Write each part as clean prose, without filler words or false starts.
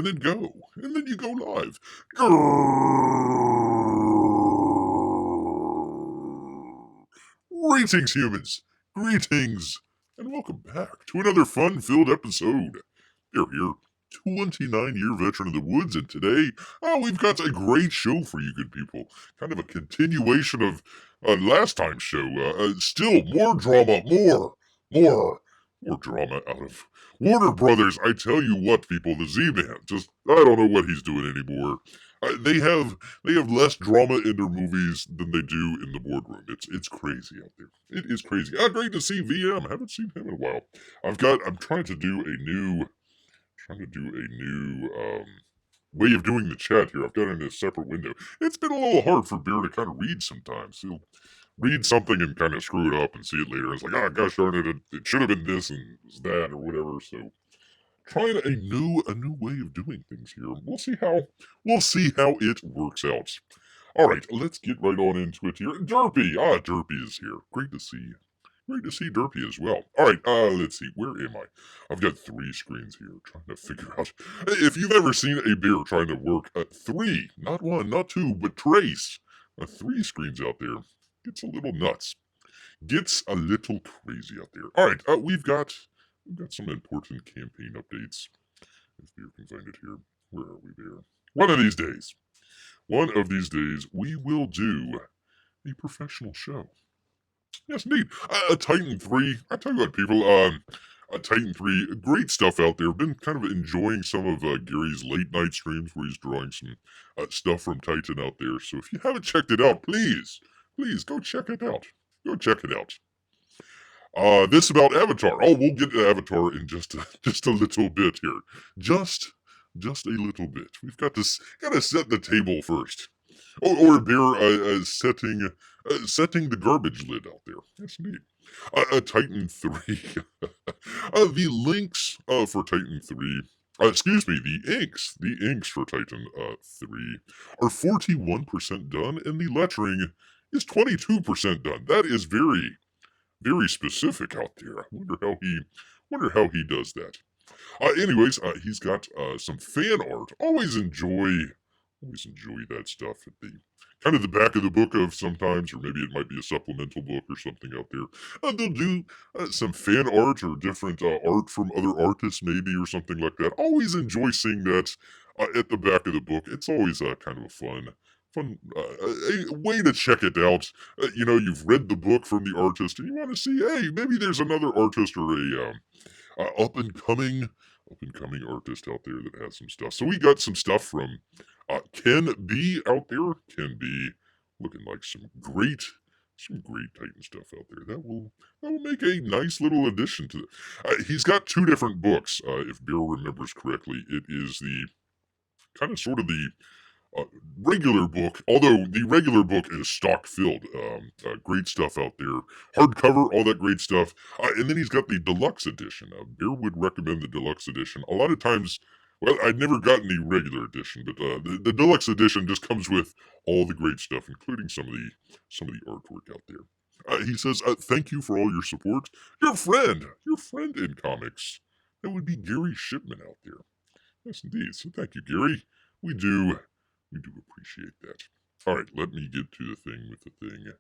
and then go, and then you go live. Greetings, humans. Greetings, and welcome back to another fun-filled episode. You're here, 29-year veteran of the woods, and today, we've got a great show for you good people. Kind of a continuation of last time's show. Still more drama, more drama out of Warner Brothers. I tell you what, people, the Z-Man, I don't know what he's doing anymore. They have less drama in their movies than they do in the boardroom. It's crazy out there. It is crazy. Great to see VM. Haven't seen him in a while. I'm trying to do a new way of doing the chat here. I've got it in a separate window. It's been a little hard for Bear to kind of read sometimes. He'll read something and kind of screw it up and see it later. It's like, gosh darn it, it should have been this and that or whatever. So trying a new way of doing things here. We'll see how it works out. All right, let's get right on into it here. Derpy, Derpy is here. Great to see Derpy as well. All right, let's see. Where am I? I've got 3 screens here trying to figure out. If you've ever seen a bear trying to work 3, not 1, not 2, but trace 3 screens out there, gets a little nuts. Gets a little crazy out there. All right, we've got some important campaign updates. If Bear can find it here. Where are we, Bear? One of these days, we will do a professional show. Yes, indeed. Titan 3. I tell you what, people, Titan 3, great stuff out there. Been kind of enjoying some of Gary's late night streams where he's drawing some stuff from Titan out there. So if you haven't checked it out, please go check it out. Go check it out. This about Avatar. Oh, we'll get to Avatar in just a little bit here. Just a little bit. We've got to set the table first. Or Bear setting the garbage lid out there. Yes, indeed. Titan 3. The links for Titan 3. The inks for Titan 3 are 41% done, and the lettering is 22% done. That is very, very specific out there. I wonder how he does that. Anyways, he's got some fan art. Always enjoy that stuff at the kind of the back of the book of sometimes, or maybe it might be a supplemental book or something out there. They'll do some fan art or different art from other artists maybe or something like that. Always enjoy seeing that at the back of the book. It's always kind of a fun a way to check it out. You've read the book from the artist and you want to see, hey, maybe there's another artist or a up and coming artist out there that has some stuff. So we got some stuff from Ken B out there. Ken B looking like some great Titan stuff out there. That will make a nice little addition to it. He's got 2 different books. If Bear remembers correctly, it is the kind of sort of the regular book, although the regular book is stock filled. Great stuff out there. Hardcover, all that great stuff. And then he's got the deluxe edition. Bear would recommend the deluxe edition. A lot of times, well, I'd never gotten the regular edition, but the deluxe edition just comes with all the great stuff, including some of the artwork out there. He says, thank you for all your support. Your friend in comics. That would be Gary Shipman out there. Yes, indeed. So thank you, Gary. We do appreciate that. All right, let me get to the thing with the thing.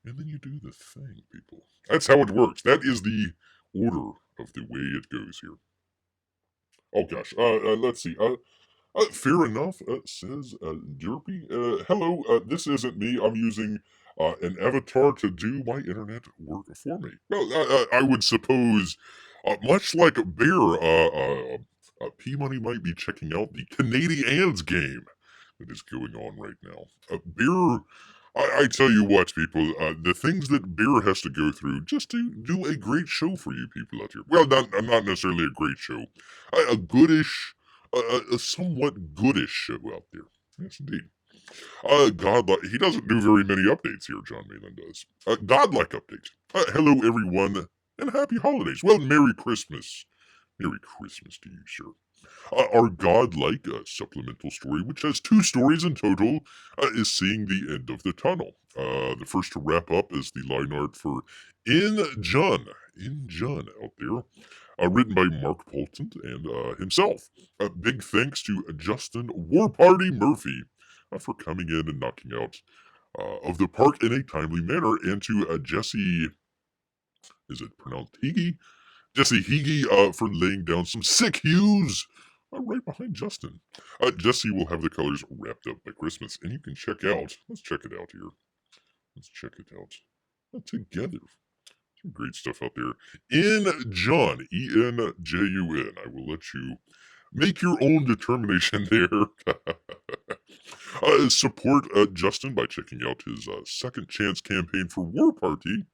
And then you do the thing, people. That's how it works. That is the order of the way it goes here. Oh, gosh. Let's see. Fair enough, says Derpy. Hello, this isn't me. I'm using an avatar to do my internet work for me. Well, I would suppose, much like Bear, P-Money might be checking out the Canadians game that is going on right now. Bear, I tell you what, people, the things that Bear has to go through just to do a great show for you people out here. Well, not necessarily a great show. A goodish, a somewhat goodish show out there. Yes, indeed. Godlike, he doesn't do very many updates here, John Malin does. Godlike update. Hello, everyone, and happy holidays. Well, Merry Christmas. Merry Christmas to you, sir. Our Godlike supplemental story, which has 2 stories in total, is seeing the end of the tunnel. The first to wrap up is the line art for In Jun out there. written by Mark Polton and himself. Big thanks to Justin War Party Murphy for coming in and knocking out Of the Park in a timely manner, and to Jesse, is it pronounced Higgy? Jesse Higgy for laying down some sick hues right behind Justin. Jesse will have the colors wrapped up by Christmas, and you can check out, let's check it out here. Let's check it out together. Some great stuff out there. Enjun, Enjun. I will let you make your own determination there. Support Justin by checking out his Second Chance campaign for War Party.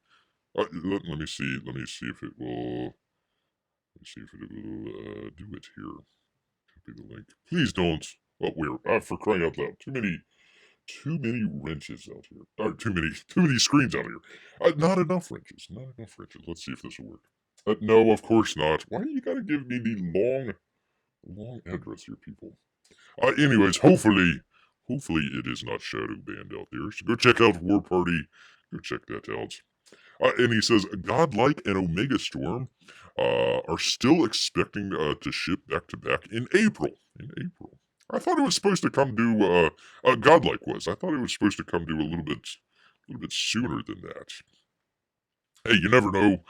Let me see. Let me see if it will. Let me see if it will do it here. Copy the link. Please don't. Oh, we're for crying out loud. Too many wrenches out here. Or too many screens out here. Not enough wrenches. Not enough wrenches. Let's see if this will work. No, of course not. Why do you gotta give me the long address here, people? Anyways, hopefully it is not shadow banned out there. So go check out War Party. Go check that out. And he says Godlike and Omega Storm are still expecting to ship back to back in April. In April. I thought it was supposed to come to Godlike was. I thought it was supposed to come to a little bit sooner than that. Hey, you never know.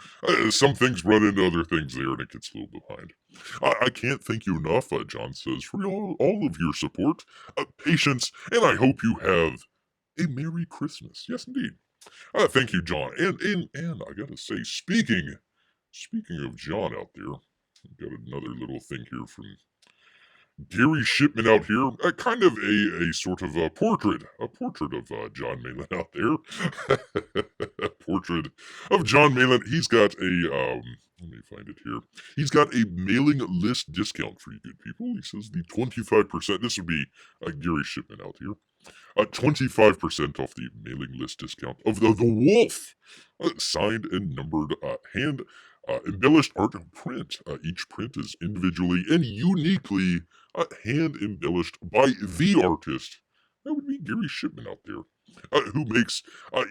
Some things run into other things there, and it gets a little behind. I can't thank you enough, John says, for all of your support, patience, and I hope you have a Merry Christmas. Yes, indeed. Thank you, John. And I gotta say, speaking of John out there, I've got another little thing here from Gary Shipman out here, kind of a sort of a portrait of John Malin out there. A portrait of John Malin. He's got a let me find it here. He's got a mailing list discount for you good people. He says the 25%. This would be Gary Shipman out here. 25% off the mailing list discount of the Wolf, signed and numbered, hand embellished art print. Each print is individually and uniquely hand embellished by the artist. That would be Gary Shipman out there, who makes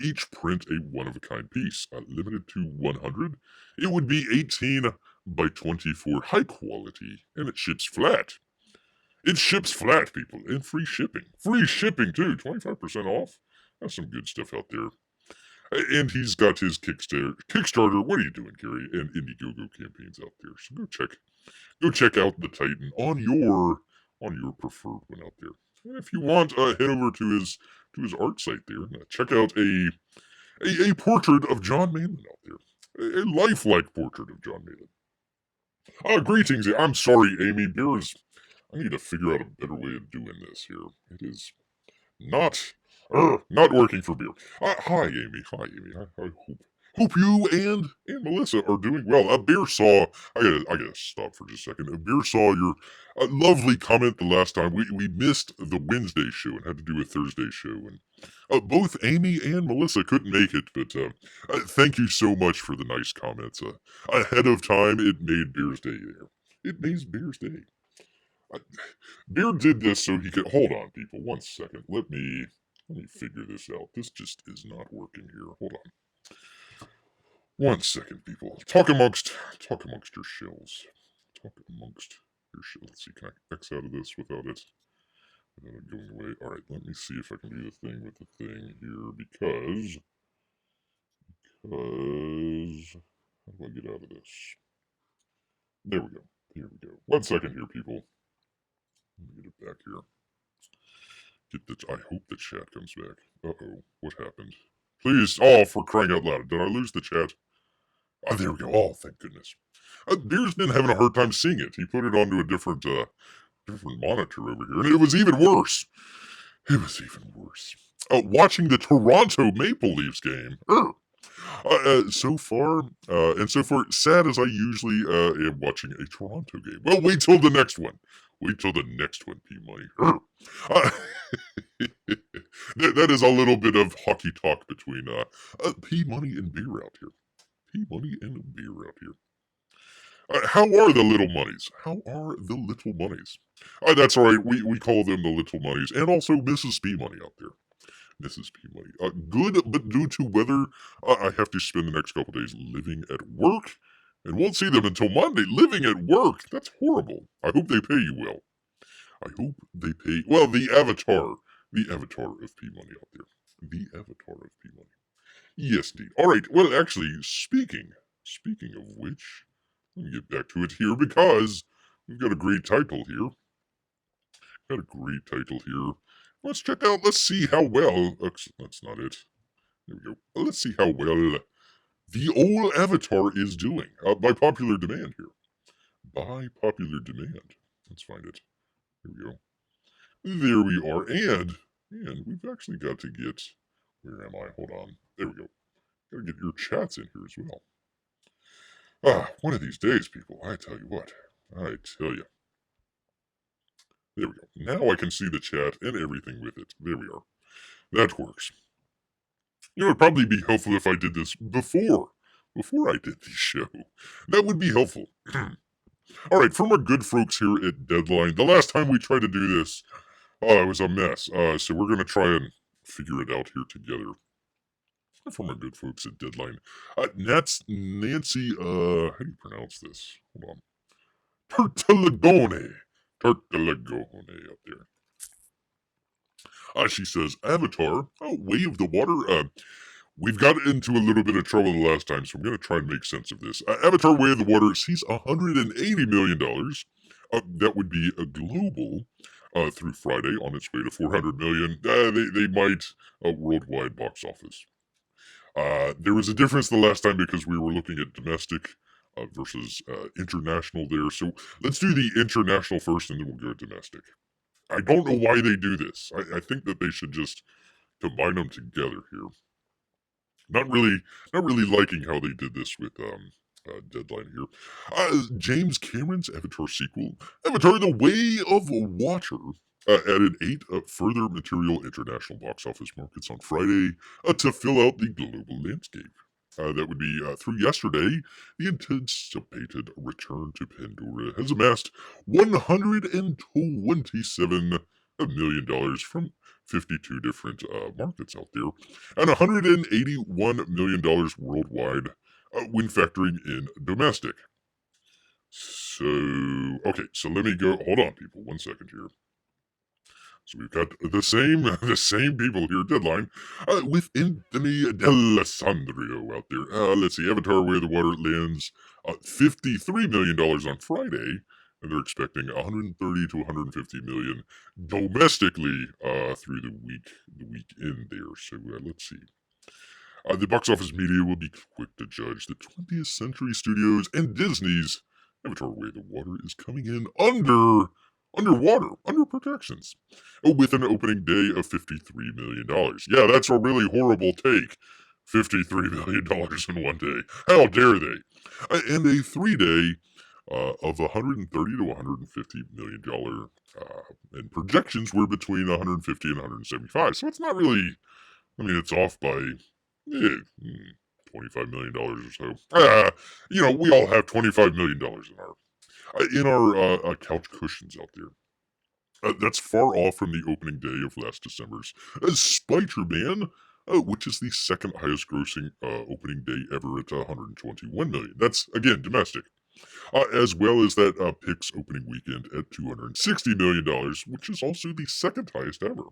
each print a one-of-a-kind piece, limited to 100. It would be 18 by 24, high quality, and it ships flat. It ships flat, people, and free shipping. Free shipping, too. 25% off. That's some good stuff out there. And he's got his Kickstarter. What are you doing, Gary? And Indiegogo campaigns out there. So go check out the Titan on your preferred one out there. And if you want, head over to his art site there. Check out a portrait of John Malin out there. A lifelike portrait of John Malin. Greetings. I'm sorry, Amy. I need to figure out a better way of doing this here. It is not working for Beer. Hi, Amy. I hope you and Melissa are doing well. Beer saw. I gotta stop for just a second. Beer saw your lovely comment the last time. We missed the Wednesday show and had to do a Thursday show, and both Amy and Melissa couldn't make it. But thank you so much for the nice comments. Ahead of time, it made Beer's day there. It made Beer's day. Beer did this so he could hold on, people. 1 second. Let me figure this out. This just is not working here. Hold on. 1 second, people. Talk amongst your shells. Talk amongst your shells. Let's see, can I X out of this without it going away? Alright, let me see if I can do the thing with the thing here, because how do I get out of this? There we go. Here we go. 1 second here, people. Let me get it back here. I hope the chat comes back. Uh-oh. What happened? Please. Oh, for crying out loud. Did I lose the chat? Oh, there we go. Oh, thank goodness. Beer's been having a hard time seeing it. He put it onto a different monitor over here, and it was even worse. It was even worse. Watching the Toronto Maple Leafs game. So far, sad as I usually am watching a Toronto game. Well, wait till the next one. Wait till the next one, P-Money. That is a little bit of hockey talk between P-Money and Beer out here. P-Money and Beer out here. How are the little monies? How are the little monies? That's all right. We call them the little monies. And also Mrs. P-Money out there. Mrs. P-Money. Good, but due to weather, I have to spend the next couple days living at work. and won't see them until Monday, living at work. That's horrible. I hope they pay you well. I hope they pay, well, the avatar of P-Money out there. The avatar of P-Money. Yes, indeed. All right, well, actually, speaking of which, let me get back to it here because we've got a great title here. Let's check out, let's see how well, that's not it. There we go. Let's see how well the old avatar is doing, by popular demand here. By popular demand. Let's find it. Here we go. There we are, and we've actually got to get, where am I? Hold on. There we go. Gotta get your chats in here as well. One of these days, people, I tell you what. I tell you. There we go. Now I can see the chat and everything with it. There we are. That works. You know, it'd probably be helpful if I did this before I did the show. That would be helpful. All right, from our good folks here at Deadline, the last time we tried to do this, it was a mess. So we're going to try and figure it out here together. From our good folks at Deadline. Nancy, how do you pronounce this? Hold on. Turtelagone out there. She says, Avatar, Way of the Water. We've got into a little bit of trouble the last time, so I'm going to try and make sense of this. Avatar Way of the Water sees $180 million. That would be a global through Friday on its way to $400 million. They might worldwide box office. There was a difference the last time because we were looking at domestic versus international there. So let's do the international first and then we'll go domestic. I don't know why they do this. I think that they should just combine them together here. Not really liking how they did this with Deadline here. James Cameron's Avatar sequel, Avatar: The Way of Water, added 8 further material international box office markets on Friday to fill out the global landscape. That would be through yesterday. The anticipated return to Pandora has amassed $127 million from 52 different markets out there, and $181 million worldwide when factoring in domestic. So, okay, so let me go. Hold on, people. 1 second here. So we've got the same people here, Deadline, with Anthony D'Alessandro out there. Let's see, Avatar: Way of the Water lands $53 million on Friday, and they're expecting 130 to 150 million domestically through the weekend there. So let's see. The box office media will be quick to judge. The 20th Century Studios and Disney's Avatar: Way of the Water is coming in under projections, with an opening day of $53 million. Yeah, that's a really horrible take. $53 million in one day. How dare they? And a 3-day of $130 to $150 million. And projections were between 150 and 175. So it's not really, I mean, it's off by $25 million or so. We all have $25 million in our couch cushions out there. That's far off from the opening day of last December's Spider-Man, which is the second highest grossing opening day ever at $121 million. That's, again, domestic. As well as that Pix opening weekend at $260 million, which is also the second highest ever.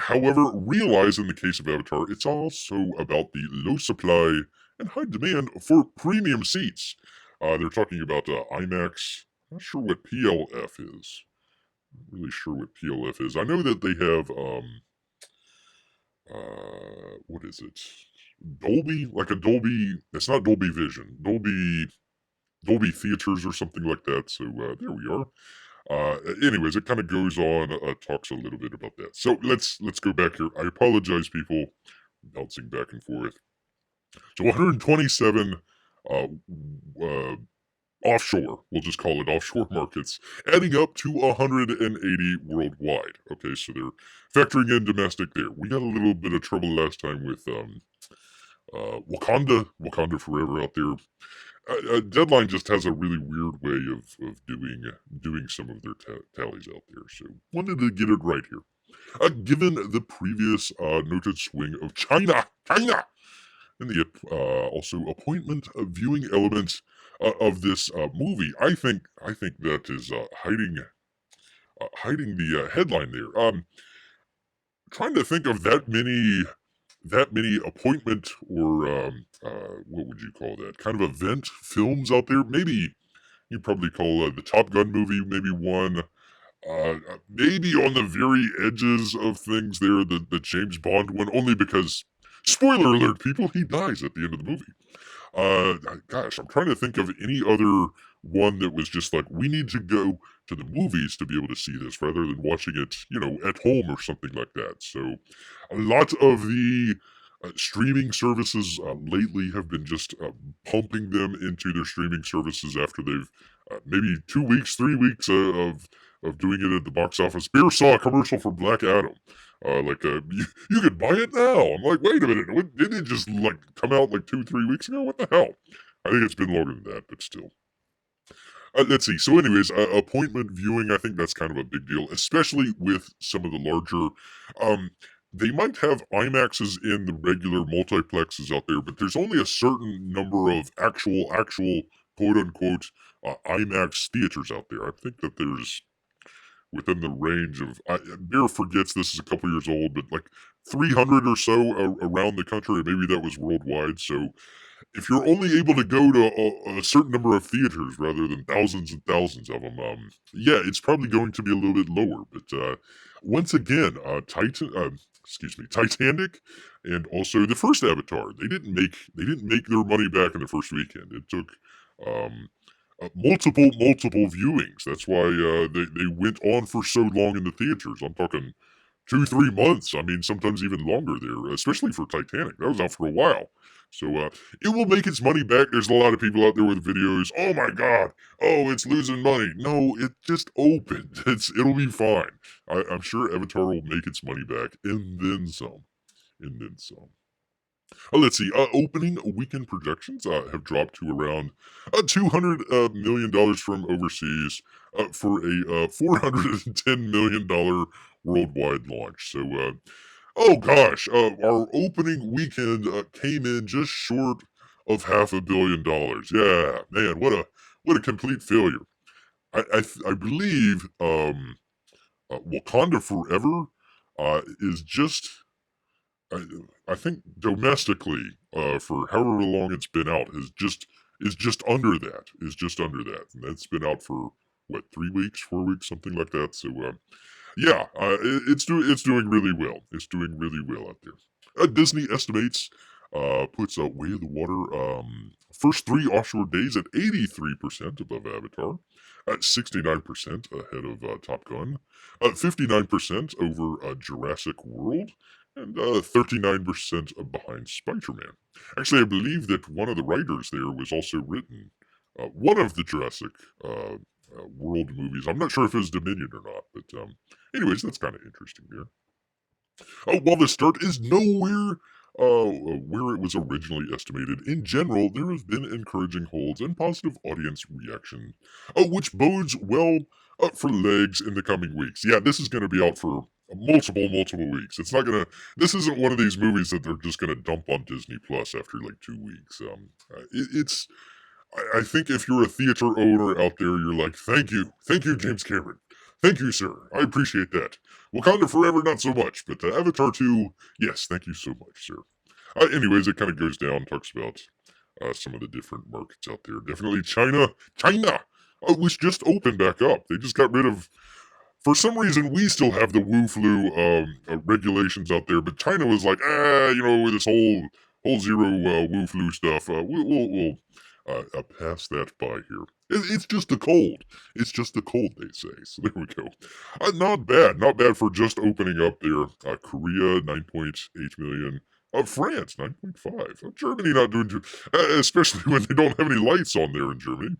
However, realize in the case of Avatar, it's also about the low supply and high demand for premium seats. They're talking about IMAX. Not sure what PLF is. Not really sure what PLF is. I know that they have what is it? Dolby, like a Dolby. It's not Dolby Vision. Dolby Theaters or something like that. So there we are. Anyways, it kind of goes on, talks a little bit about that. So let's go back here. I apologize, people, bouncing back and forth. So 127 offshore, we'll just call it offshore markets, adding up to 180 worldwide. Okay, so they're factoring in domestic there. We got a little bit of trouble last time with Wakanda Forever out there. Deadline just has a really weird way of doing some of their tallies out there, so wanted to get it right here. Given the previous noted swing of China, and the also appointment of viewing elements of this movie. I think that is hiding the headline there. Trying to think of that many appointment or what would you call that kind of event films out there. Maybe you probably call the Top Gun movie maybe one. Maybe on the very edges of things there, the James Bond one, only because, spoiler alert, people, he dies at the end of the movie. Gosh, I'm trying to think of any other one that was just like, we need to go to the movies to be able to see this rather than watching it, at home or something like that. So, a lot of the streaming services lately have been just pumping them into their streaming services after they've maybe 2 weeks, 3 weeks of doing it at the box office. Beer saw a commercial for Black Adam. You could buy it now. I'm like, wait a minute, didn't it just like come out like 2, 3 weeks ago? What the hell? I think it's been longer than that, but still. Let's see. So, anyways, appointment viewing, I think that's kind of a big deal, especially with some of the larger. Um, they might have IMAXs in the regular multiplexes out there, but there's only a certain number of actual quote unquote IMAX theaters out there. I think that there's within the range of. Bear forgets this is a couple years old, but like 300 or so around the country. Maybe that was worldwide. So if you're only able to go to a certain number of theaters rather than thousands and thousands of them, yeah, it's probably going to be a little bit lower. But once again, Titanic, and also the first Avatar, they didn't make their money back in the first weekend. It took um, multiple viewings. That's why they went on for so long in the theaters. I'm talking 2, 3 months. I mean, sometimes even longer there, especially for Titanic. That was out for a while. So it will make its money back. There's a lot of people out there with videos. Oh my God! Oh, it's losing money. No, it just opened. It'll be fine. I'm sure Avatar will make its money back and then some, and then some. Let's see. Opening weekend projections have dropped to around $200 million from overseas for a $410 million worldwide launch. So, oh gosh, our opening weekend came in just short of $500 million. Yeah, man, what a complete failure. I believe Wakanda Forever is just I, I think domestically, for however long it's been out, is just under that. Is just under that, and that's been out for what 3 weeks, 4 weeks, something like that. So, yeah, it's doing really well. It's doing really well out there. Disney estimates puts Way of the Water first three offshore days at 83% above Avatar, at 69% ahead of Top Gun, 59% over Jurassic World, and 39% behind Spider-Man. Actually, I believe that one of the writers there was also written one of the Jurassic World movies. I'm not sure if it was Dominion or not, but anyways, that's kind of interesting there. While the start is nowhere where it was originally estimated, in general, there have been encouraging holds and positive audience reaction, which bodes well for legs in the coming weeks. Yeah, this is going to be out for multiple weeks. It's not gonna. This isn't one of these movies that they're just gonna dump on Disney Plus after like 2 weeks. It's. I think if you're a theater owner out there, you're like, thank you, James Cameron. Thank you, sir. I appreciate that. Wakanda Forever, not so much, but Avatar 2, yes, thank you so much, sir. Anyways, it kind of goes down, talks about some of the different markets out there. Definitely China, was just opened back up. They just got rid of, for some reason, we still have the Wu flu regulations out there, but China was like, with this whole zero Wu flu stuff, we'll pass that by here. It's just a cold. It's just a cold, they say. So there we go. Not bad for just opening up there. Korea, 9.8 million. France, 9.5. Germany not doing too, especially when they don't have any lights on there in Germany.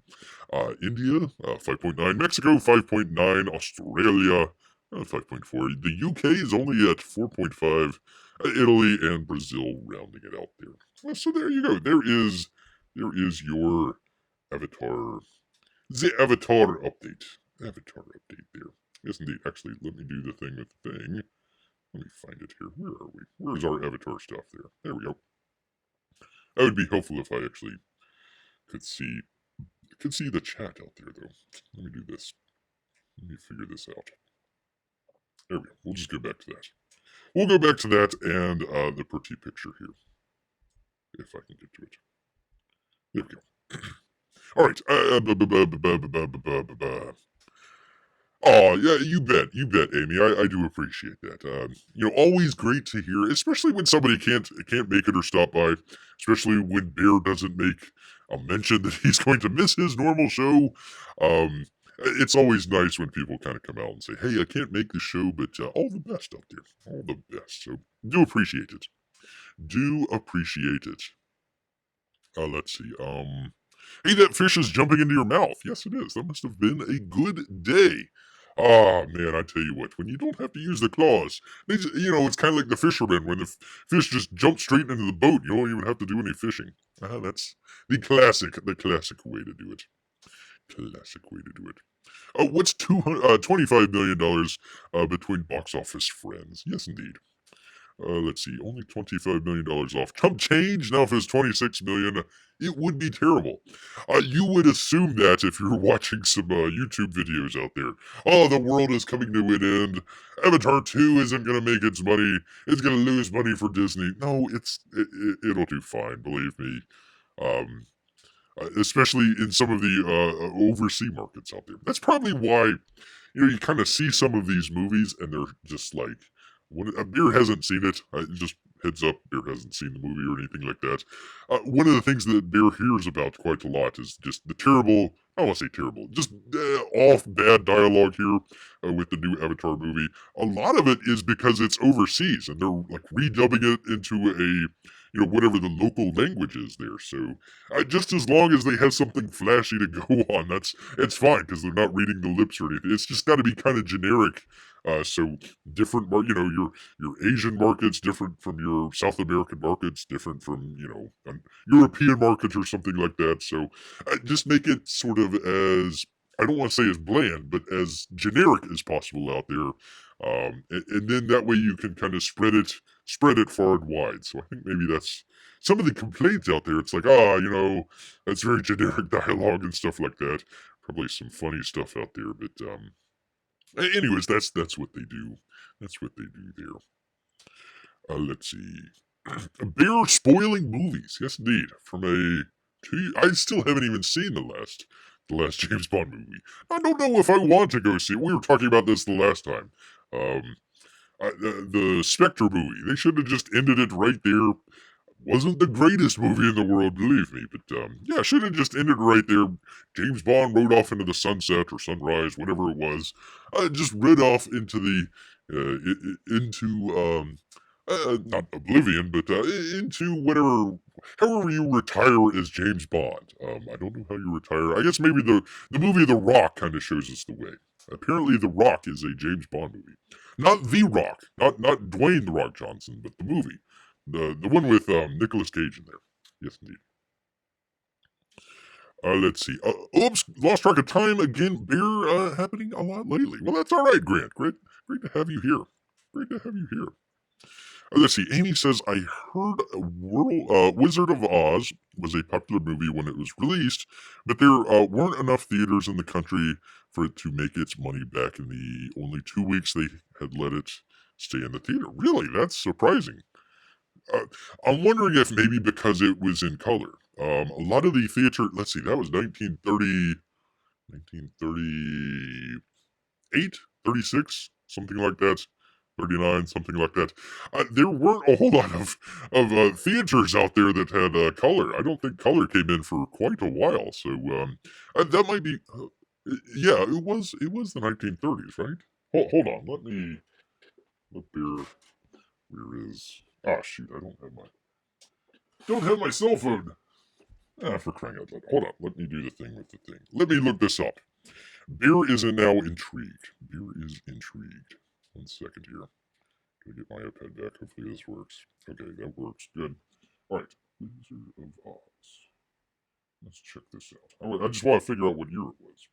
India, 5.9. Mexico, 5.9. Australia, 5.4. The UK is only at 4.5. Italy and Brazil rounding it out there. So there you go. There is your Avatar, the Avatar update. Avatar update there. Yes, indeed. Actually, let me do the thing with the thing. Let me find it here. Where are we? Where's our Avatar stuff there? There we go. That would be helpful if I actually could see can see the chat out there, though. Let me do this. Let me figure this out. There we go. We'll just go back to that. We'll go back to that and the pretty picture here. If I can get to it. There we go. All right. Oh, yeah, you bet, Amy. I do appreciate that. Always great to hear, especially when somebody can't make it or stop by. Especially when Bear doesn't make a mention that he's going to miss his normal show. It's always nice when people kind of come out and say, "Hey, I can't make the show, but all the best out there, all the best." So do appreciate it. Do appreciate it. Let's see. Hey, that fish is jumping into your mouth. Yes, it is. That must have been a good day. Ah, man, I tell you what, when you don't have to use the claws, it's kind of like the fisherman when the fish just jumps straight into the boat. You don't even have to do any fishing. That's the classic way to do it. Classic way to do it. What's $25 million between box office friends? Yes, indeed. Let's see, only $25 million off. Chump change now if it's $26 million. It would be terrible. You would assume that if you're watching some YouTube videos out there. Oh, the world is coming to an end. Avatar 2 isn't going to make its money. It's going to lose money for Disney. No, it'll do fine, believe me. Especially in some of the overseas markets out there. That's probably why, you kind of see some of these movies and they're just like, when Beer hasn't seen it, just heads up, Beer hasn't seen the movie or anything like that. One of the things that Beer hears about quite a lot is just the terrible, I don't want to say terrible, just off bad dialogue here with the new Avatar movie. A lot of it is because it's overseas and they're like redubbing it into whatever the local language is there. So just as long as they have something flashy to go on, it's fine because they're not reading the lips or anything. It's just got to be kind of generic. So different, your Asian markets different from your South American markets, different from an European market or something like that. So just make it sort of as, I don't want to say as bland, but as generic as possible out there. And then that way you can kind of spread it far and wide. So I think maybe that's some of the complaints out there. It's like, that's very generic dialogue and stuff like that. Probably some funny stuff out there, but anyways, that's what they do. That's what they do there. Let's see. Bear spoiling movies. Yes, indeed. I still haven't even seen the last James Bond movie. I don't know if I want to go see it. We were talking about this the last time. The Spectre movie. They should have just ended it right there. Wasn't the greatest movie in the world, believe me, but yeah, should have just ended right there. James Bond rode off into the sunset or sunrise, whatever it was. Just rid off into the not oblivion, but into whatever, however you retire as James Bond. I don't know how you retire. I guess maybe the movie The Rock kind of shows us the way. Apparently, The Rock is a James Bond movie, not The Rock, not Dwayne The Rock Johnson, but the movie. The one with Nicolas Cage in there. Yes, indeed. Let's see. Oops, lost track of time again. Beer happening a lot lately. Well, that's all right, Grant. Great to have you here. Great to have you here. Let's see. Amy says, I heard Wizard of Oz was a popular movie when it was released, but there weren't enough theaters in the country for it to make its money back in the only 2 weeks they had let it stay in the theater. Really? That's surprising. I'm wondering if maybe because it was in color. A lot of the theater, let's see, that was 1938, 36, something like that. 39, something like that. There weren't a whole lot of theaters out there that had color. I don't think color came in for quite a while. So that might be, yeah, it was the 1930s, right? Hold on, let me look there. Where is? Ah, shoot, I don't have my cell phone. For crying out loud. Hold on, let me do the thing with the thing. Let me look this up. Beer is now intrigued. Beer is intrigued. 1 second here. Gotta get my iPad back. Hopefully this works. Okay, that works. Good. Alright. Wizard of Oz. Let's check this out. I just want to figure out what year it was.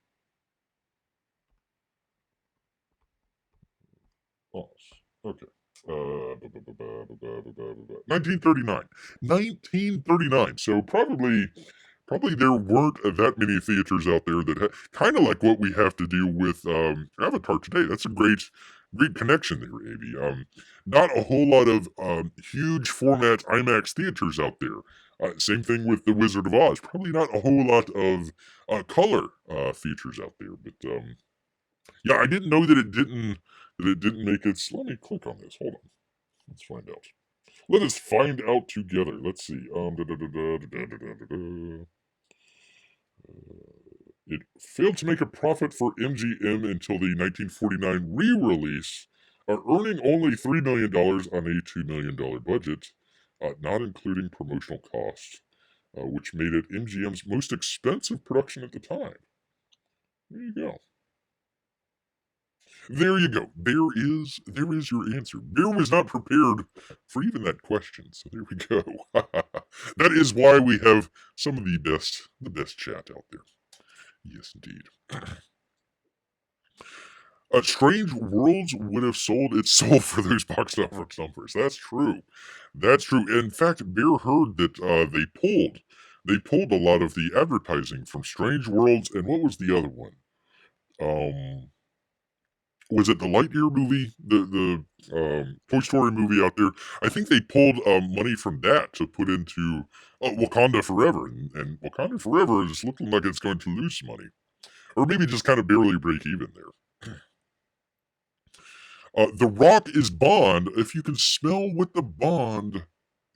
Oz. Okay. 1939. 1939. So probably probably there weren't that many theaters out there that kind of like what we have to do with Avatar today. That's a great connection there, Avi. Not a whole lot of huge format IMAX theaters out there. Same thing with The Wizard of Oz. Probably not a whole lot of color features out there. But yeah, I didn't know that it didn't make its. Let me click on this. Hold on. Let's find out. Let us find out together. Let's see. It failed to make a profit for MGM until the 1949 re-release, earning only $3 million on a $2 million budget, not including promotional costs, which made it MGM's most expensive production at the time. There you go. There you go. There is your answer. Bear was not prepared for even that question, so there we go. That is why we have some of the best chat out there. Yes, indeed. Strange Worlds would have sold its soul for those box office numbers. That's true. That's true. In fact, Bear heard that they pulled a lot of the advertising from Strange Worlds, and what was the other one? Was it the Lightyear movie, the Toy Story movie out there? I think they pulled money from that to put into Wakanda Forever, and Wakanda Forever is looking like it's going to lose some money, or maybe just kind of barely break even there. The Rock is Bond if you can smell what the Bond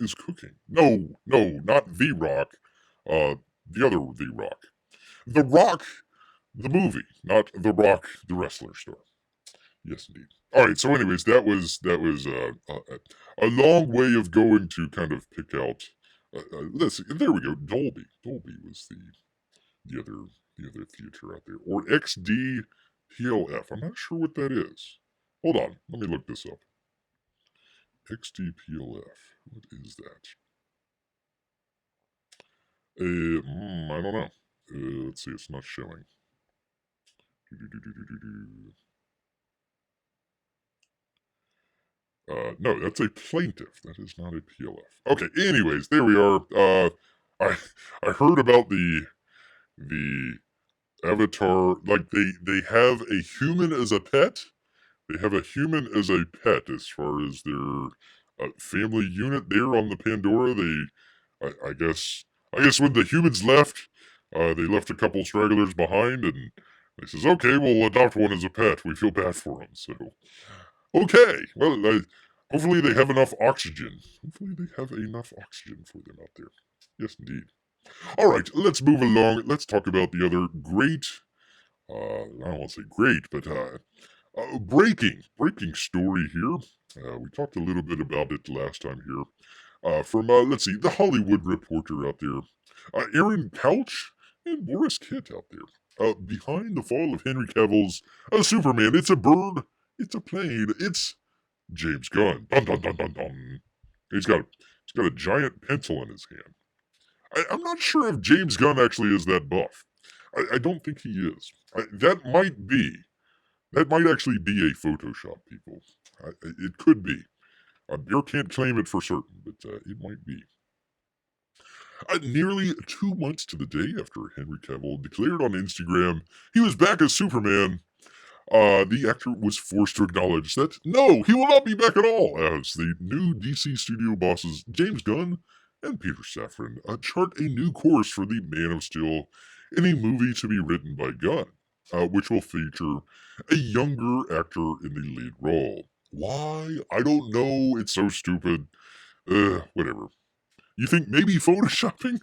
is cooking. No, no, not The Rock. The other The Rock. The Rock, the movie, not The Rock, the wrestler star. Yes, indeed. All right. So, anyways, that was a long way of going to kind of pick out. Let's see. There we go. Dolby. Dolby was the other the other theater out there, or XD PLF. I'm not sure what that is. Hold on. Let me look this up. XD PLF. What is that? I don't know. Let's see. It's not showing. No, that's a plaintiff. That is not a PLF. Okay, anyways, there we are. I I heard about the Avatar. Like they have a human as a pet. They have a human as a pet as far as their family unit there on the Pandora. I guess when the humans left, they left a couple stragglers behind, and they says, "Okay, we'll adopt one as a pet. We feel bad for him." So okay. Well, hopefully they have enough oxygen. Hopefully they have enough oxygen for them out there. Yes, indeed. All right, let's move along. Let's talk about the other great, I don't want to say great, but breaking story here. We talked a little bit about it last time here. From, let's see, the Hollywood Reporter out there. Aaron Couch and Boris Kitt out there. Behind the fall of Henry Cavill's Superman. It's a bird. It's a plane. It's James Gunn. Dun dun dun dun dun. He's got a giant pencil in his hand. I'm not sure if James Gunn actually is that buff. I don't think he is. That might actually be a Photoshop, people. It could be. Bear can't claim it for certain, but it might be. Nearly 2 months to the day after Henry Cavill declared on Instagram he was back as Superman, the actor was forced to acknowledge that no, he will not be back at all, as the new DC studio bosses James Gunn and Peter Safran chart a new course for the Man of Steel in a movie to be written by Gunn, which will feature a younger actor in the lead role. Why? I don't know. It's so stupid. Whatever. You think maybe photoshopping?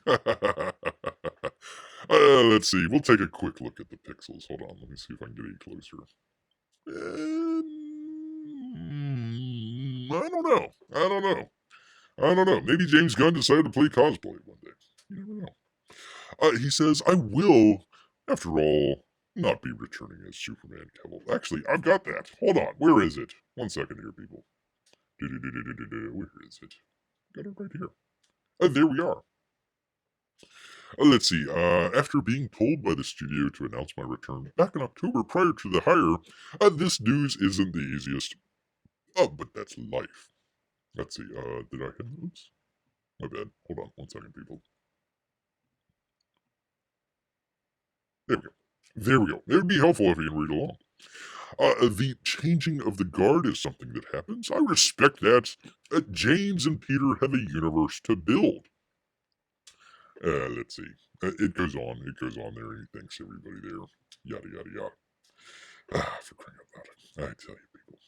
Let's see. We'll take a quick look at the pixels. Hold on. Let me see if I can get any closer. I don't know. I don't know. I don't know. Maybe James Gunn decided to play cosplay one day. You never know. He says, I will, after all, not be returning as Superman Cavill. Actually, I've got that. Hold on. Where is it? 1 second here, people. Where is it? Got it right here. There we are. Let's see. After being told by the studio to announce my return back in October prior to the hire, this news isn't the easiest. Oh, but that's life. Let's see. Did I hit? Oops. My bad. Hold on 1 second, people. There we go. There we go. It would be helpful if you can read along. The changing of the guard is something that happens. I respect that. James and Peter have a universe to build. Let's see. It goes on. It goes on there. He thanks everybody there. Yada, yada, yada. For crying out loud. I tell you, people.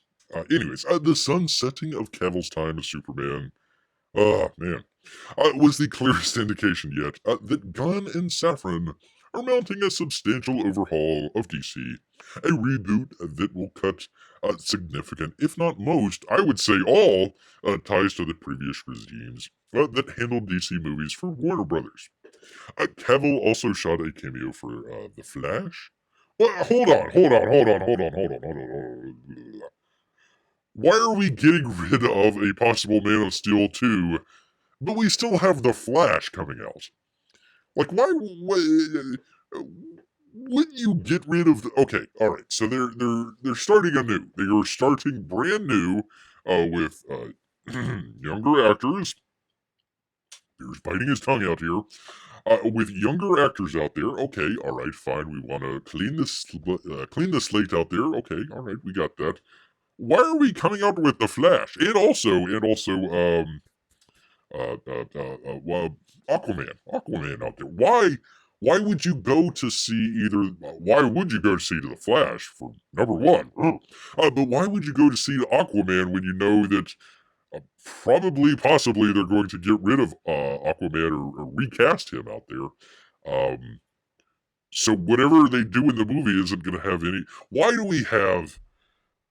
Anyways, the sun setting of Cavill's time as Superman. Oh, man. Was the clearest indication yet that Gunn and Safran are mounting a substantial overhaul of DC. A reboot that will cut significant, if not most, I would say all, ties to the previous regimes that handled DC movies for Warner Brothers. Cavill also shot a cameo for The Flash. Well, hold on, hold on, hold on, hold on, hold on, hold on, hold on. Why are we getting rid of a possible Man of Steel 2, but we still have The Flash coming out? Like, wouldn't you get rid of the? Okay, all right. So they're starting anew. They are starting brand new with younger actors. He's biting his tongue out here. With younger actors out there, okay, all right, fine. We want to clean the slate out there. Okay, all right, we got that. Why are we coming out with the Flash and also Aquaman out there? Why would you go to see either? Why would you go to see the Flash for number one? But why would you go to see Aquaman when you know that possibly, they're going to get rid of Aquaman or recast him out there? So whatever they do in the movie isn't going to have any. Why do we have?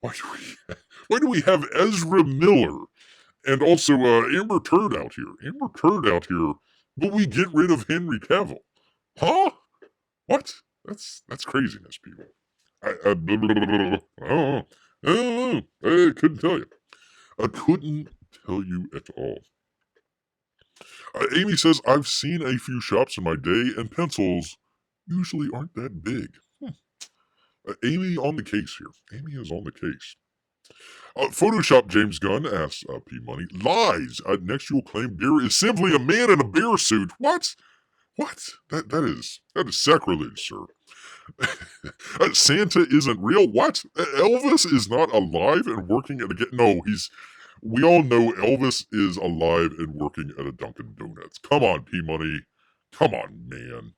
Why do we? Why do we have Ezra Miller and also Amber Turd out here? Amber Turd out here, but we get rid of Henry Cavill. Huh? What? That's craziness, people. Blah, blah, blah, blah, blah. I don't know. I couldn't tell you. I couldn't tell you at all. Amy says, I've seen a few shops in my day, and pencils usually aren't that big. Amy on the case here. Amy is on the case. Photoshop James Gunn asks P Money. Lies! Next you'll claim bear is simply a man in a bear suit. What? What? That is sacrilege, sir. Santa isn't real. What? Elvis is not alive and working at a no. We all know Elvis is alive and working at a Dunkin' Donuts. Come on, P Money. Come on, man.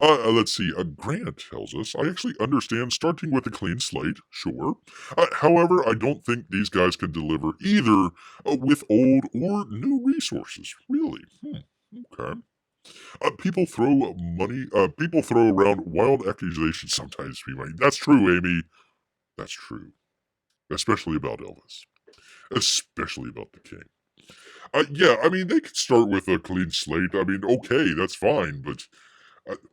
Let's see. Grant tells us, I actually understand starting with a clean slate, sure. However, I don't think these guys can deliver either with old or new resources. Really? Okay. People throw around wild accusations sometimes, P Money. That's true, Amy. That's true. Especially about Elvis. Especially about the king. Yeah, I mean, they could start with a clean slate. I mean, okay, that's fine, but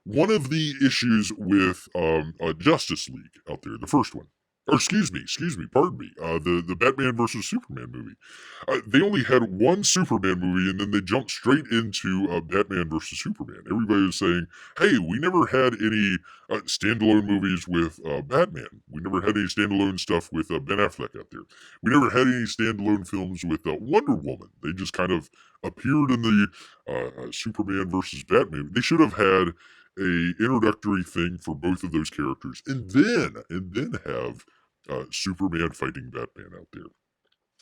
one of the issues with Justice League out there, the first one, or excuse me, pardon me, the Batman versus Superman movie. They only had one Superman movie, and then they jumped straight into Batman versus Superman. Everybody was saying, "Hey, we never had any standalone movies with Batman. We never had any standalone stuff with Ben Affleck out there. We never had any standalone films with Wonder Woman. They just kind of appeared in the Superman versus Batman. They should have had a introductory thing for both of those characters, and then have Superman fighting Batman out there,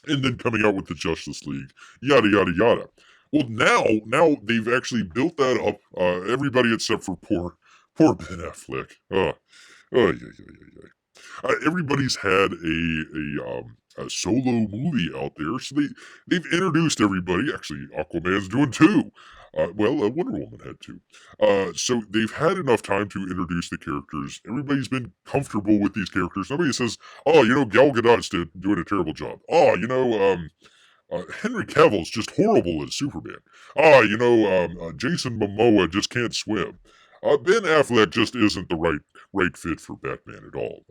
and then coming out with the Justice League, yada yada yada. Well, now they've actually built that up. Everybody except for poor Ben Affleck. Yeah, yeah, yeah, yeah. Everybody's had a solo movie out there, so they've introduced everybody. Actually, Aquaman's doing two. Wonder Woman had two. So they've had enough time to introduce the characters. Everybody's been comfortable with these characters. Nobody says, "Oh, Gal Gadot's doing a terrible job." Oh, Henry Cavill's just horrible as Superman. Jason Momoa just can't swim. Ben Affleck just isn't the right fit for Batman at all.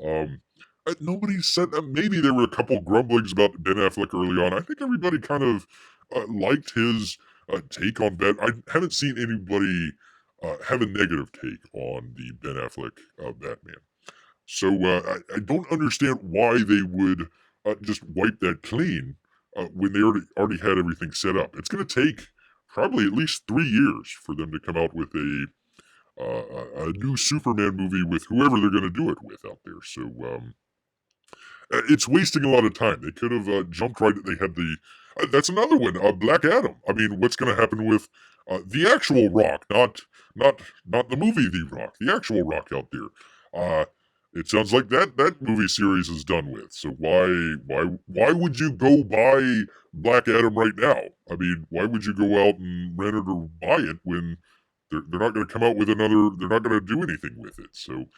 Nobody said that. Maybe there were a couple grumblings about Ben Affleck early on. I think everybody kind of liked his take on Ben. I haven't seen anybody have a negative take on the Ben Affleck Batman. So I don't understand why they would just wipe that clean when they already had everything set up. It's going to take probably at least 3 years for them to come out with a new Superman movie with whoever they're going to do it with out there. So it's wasting a lot of time. They could have jumped right. They had the. That's another one. Black Adam. I mean, what's going to happen with the actual Rock, not the movie The Rock, the actual Rock out there? It sounds like that movie series is done with. So why would you go buy Black Adam right now? I mean, why would you go out and rent it or buy it when they're not going to come out with another? They're not going to do anything with it. So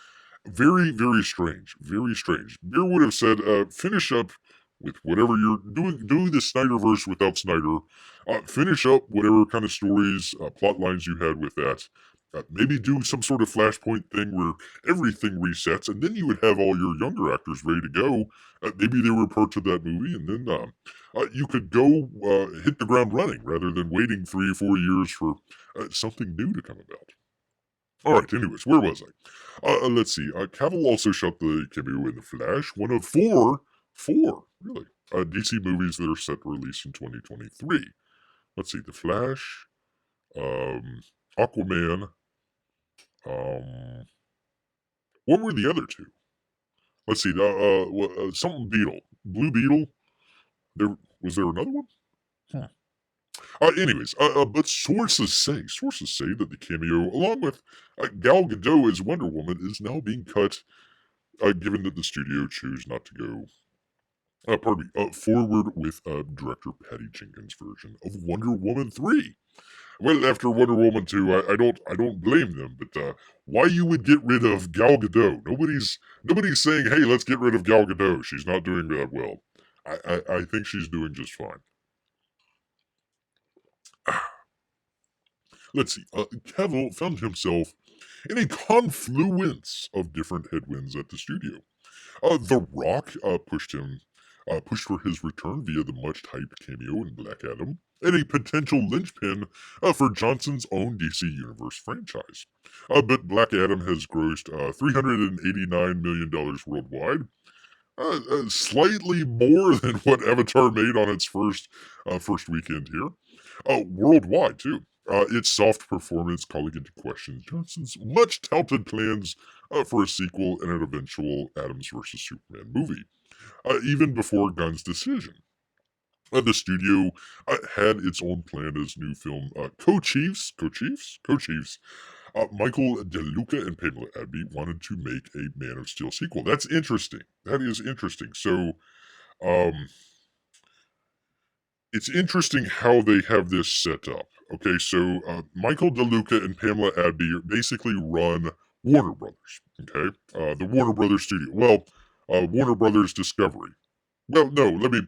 very, very strange. Very strange. Beer would have said, finish up with whatever you're doing. Do the Snyderverse without Snyder. Finish up whatever kind of stories, plot lines you had with that. Maybe do some sort of Flashpoint thing where everything resets, and then you would have all your younger actors ready to go. Maybe they were parts of that movie, and then you could go hit the ground running rather than waiting 3 or 4 years for something new to come about. Alright, anyways, where was I? Let's see. Cavill also shot the cameo in The Flash, one of four, really, DC movies that are set to release in 2023. Let's see, The Flash, Aquaman, um, what were the other two? Let's see, something Beetle. Blue Beetle? Was there another one? Hmm. But sources say that the cameo, along with Gal Gadot as Wonder Woman, is now being cut, given that the studio chose not to go, forward with director Patty Jenkins' version of Wonder Woman 3. Well, after Wonder Woman 2, I don't blame them, but why you would get rid of Gal Gadot? Nobody's saying, hey, let's get rid of Gal Gadot. She's not doing that well. I think she's doing just fine. Let's see. Cavill found himself in a confluence of different headwinds at the studio. The Rock pushed for his return via the much-hyped cameo in Black Adam, and a potential linchpin for Johnson's own DC Universe franchise. But Black Adam has grossed $389 million worldwide, slightly more than what Avatar made on its first weekend here. Worldwide, too. Its soft performance calling into question Johnson's much touted plans for a sequel and an eventual Adams vs. Superman movie, even before Gunn's decision. The studio had its own plan as new film co-chiefs, Michael DeLuca and Pamela Adby wanted to make a Man of Steel sequel. That's interesting. That is interesting. So, um, it's interesting how they have this set up. Okay, so Michael DeLuca and Pamela Adby basically run Warner Brothers. Okay, the Warner Brothers studio. Well, Warner Brothers Discovery. Well, no, let me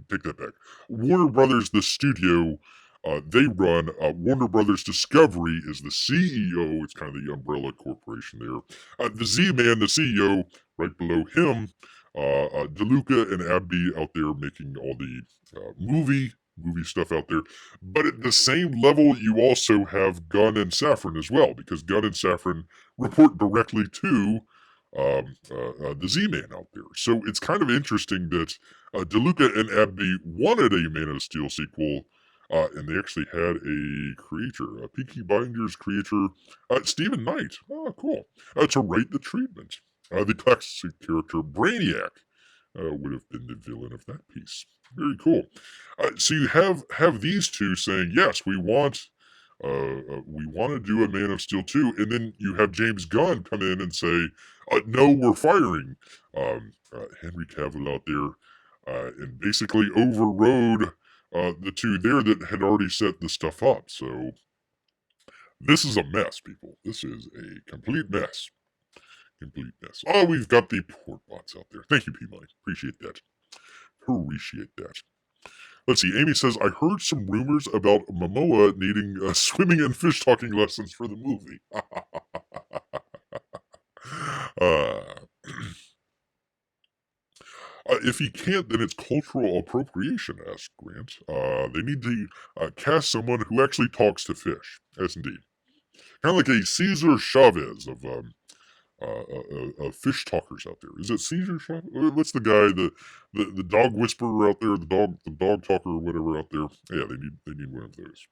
take that back. Warner Brothers, the studio, they run. Warner Brothers Discovery is the CEO. It's kind of the umbrella corporation there. The Z-Man, the CEO, right below him. DeLuca and Abby out there making all the movie stuff out there. But at the same level, you also have Gunn and Safran as well, because Gunn and Safran report directly to the Z-Man out there. So it's kind of interesting that DeLuca and Abby wanted a Man of Steel sequel, and they actually had a creator, a Peaky Blinders creator, Stephen Knight. Oh, cool. To write the treatment. The classic character Brainiac would have been the villain of that piece. Very cool. So you have these two saying, yes, we want to do a Man of Steel 2, and then you have James Gunn come in and say, no, we're firing Henry Cavill out there, and basically overrode the two there that had already set the stuff up. So this is a mess, people. This is a complete mess. Complete mess. Oh, we've got the port bots out there. Thank you, P-Money. Appreciate that. Appreciate that. Let's see. Amy says, I heard some rumors about Momoa needing swimming and fish talking lessons for the movie. If he can't, then it's cultural appropriation, asked Grant. They need to cast someone who actually talks to fish. Yes, indeed. Kind of like a Cesar Chavez of fish talkers out there. Is it Cesar Chavez? What's the guy, the dog whisperer out there, the dog talker or whatever out there? Yeah, they need one of those.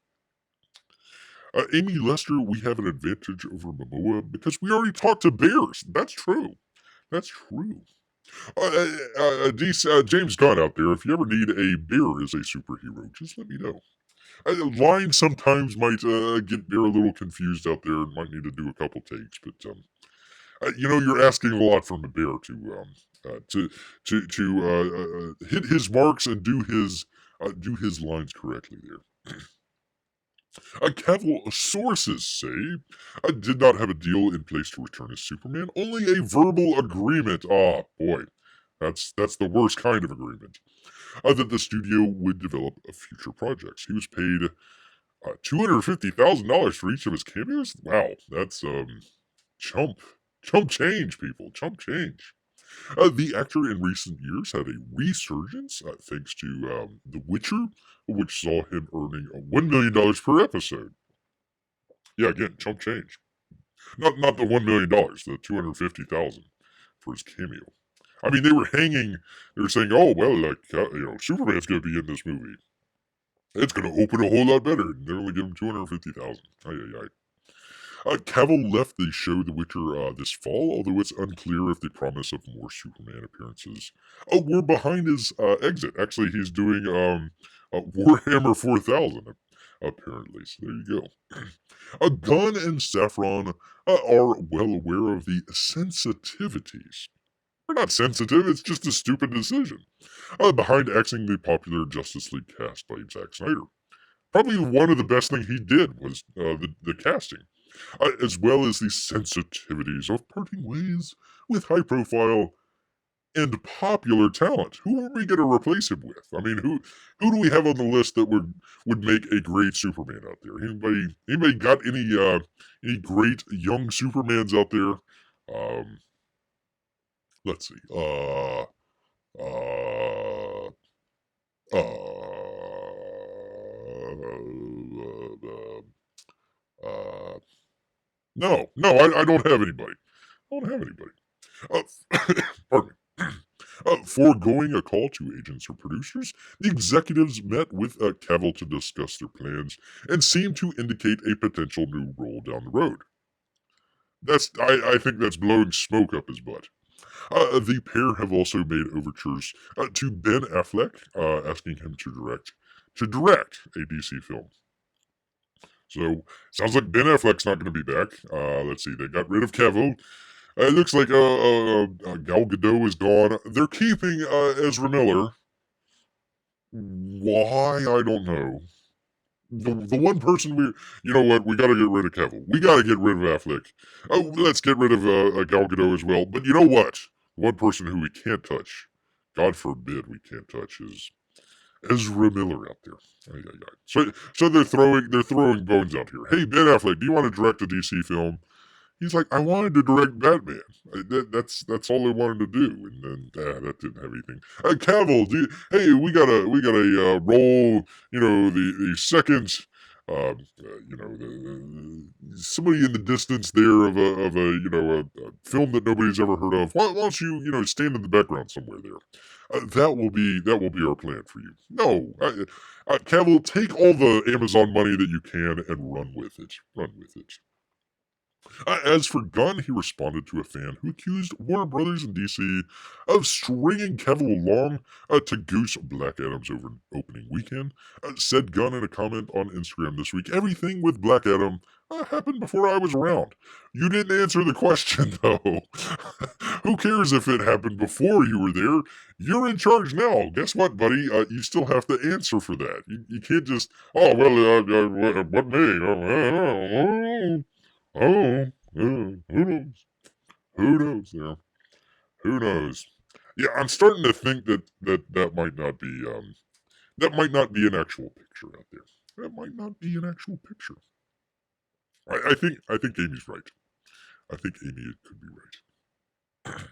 Amy Lester, we have an advantage over Momoa because we already talked to bears. That's true. That's true. James Gunn out there, if you ever need a bear as a superhero, just let me know. Lines sometimes might get bear a little confused out there and might need to do a couple takes, but you're asking a lot from a bear to hit his marks and do his lines correctly there. Cavill sources say did not have a deal in place to return as Superman, only a verbal agreement. Ah, boy, that's the worst kind of agreement. That the studio would develop future projects. He was paid $250,000 for each of his cameos. Wow, that's chump change, people, chump change. The actor in recent years had a resurgence thanks to The Witcher, which saw him earning $1 million per episode. Yeah, again, chump change. Not the $1 million, the $250,000 for his cameo. I mean, they were saying, oh, well, Superman's going to be in this movie. It's going to open a whole lot better. And they're only giving him $250,000. Cavill left the show The Witcher this fall, although it's unclear if the promise of more Superman appearances were behind his exit. Actually, he's doing Warhammer 4000, apparently. So there you go. Gunn and Saffron are well aware of the sensitivities. They're not sensitive, it's just a stupid decision. Behind axing the popular Justice League cast by Zack Snyder. Probably one of the best things he did was the casting. As well as the sensitivities of parting ways with high-profile and popular talent. Who are we going to replace him with? I mean, who do we have on the list that would make a great Superman out there? Anybody got any great young Supermans out there? Let's see. No, I don't have anybody. I don't have anybody. Pardon me. Foregoing a call to agents or producers, the executives met with Cavill to discuss their plans and seemed to indicate a potential new role down the road. I think that's blowing smoke up his butt. The pair have also made overtures to Ben Affleck, asking him to direct a DC film. So, sounds like Ben Affleck's not going to be back. Let's see, they got rid of Cavill. It looks like Gal Gadot is gone. They're keeping Ezra Miller. Why? I don't know. The one person you know what? We got to get rid of Cavill. We got to get rid of Affleck. Oh, let's get rid of Gal Gadot as well. But you know what? One person who we can't touch, God forbid we can't touch, is Ezra Miller out there. So they're throwing bones out here. Hey, Ben Affleck, do you want to direct a DC film? He's like, I wanted to direct Batman. That's all I wanted to do, and then that didn't have anything. Cavill, hey, we got a role. You know, the second, somebody in the distance there of a film that nobody's ever heard of. Why don't you stand in the background somewhere there? That will be our plan for you. No, Cavill, take all the Amazon money that you can and run with it. Run with it. As for Gunn, he responded to a fan who accused Warner Brothers and DC of stringing Cavill along to goose Black Adam's opening weekend. Said Gunn in a comment on Instagram this week, everything with Black Adam happened before I was around. You didn't answer the question, though. Who cares if it happened before you were there? You're in charge now. Guess what, buddy? You still have to answer for that. You can't just, what me? Oh, who knows? Who knows? Yeah, who knows? Yeah, I'm starting to think that might not be an actual picture out there. That might not be an actual picture. I think Amy's right. I think Amy could be right.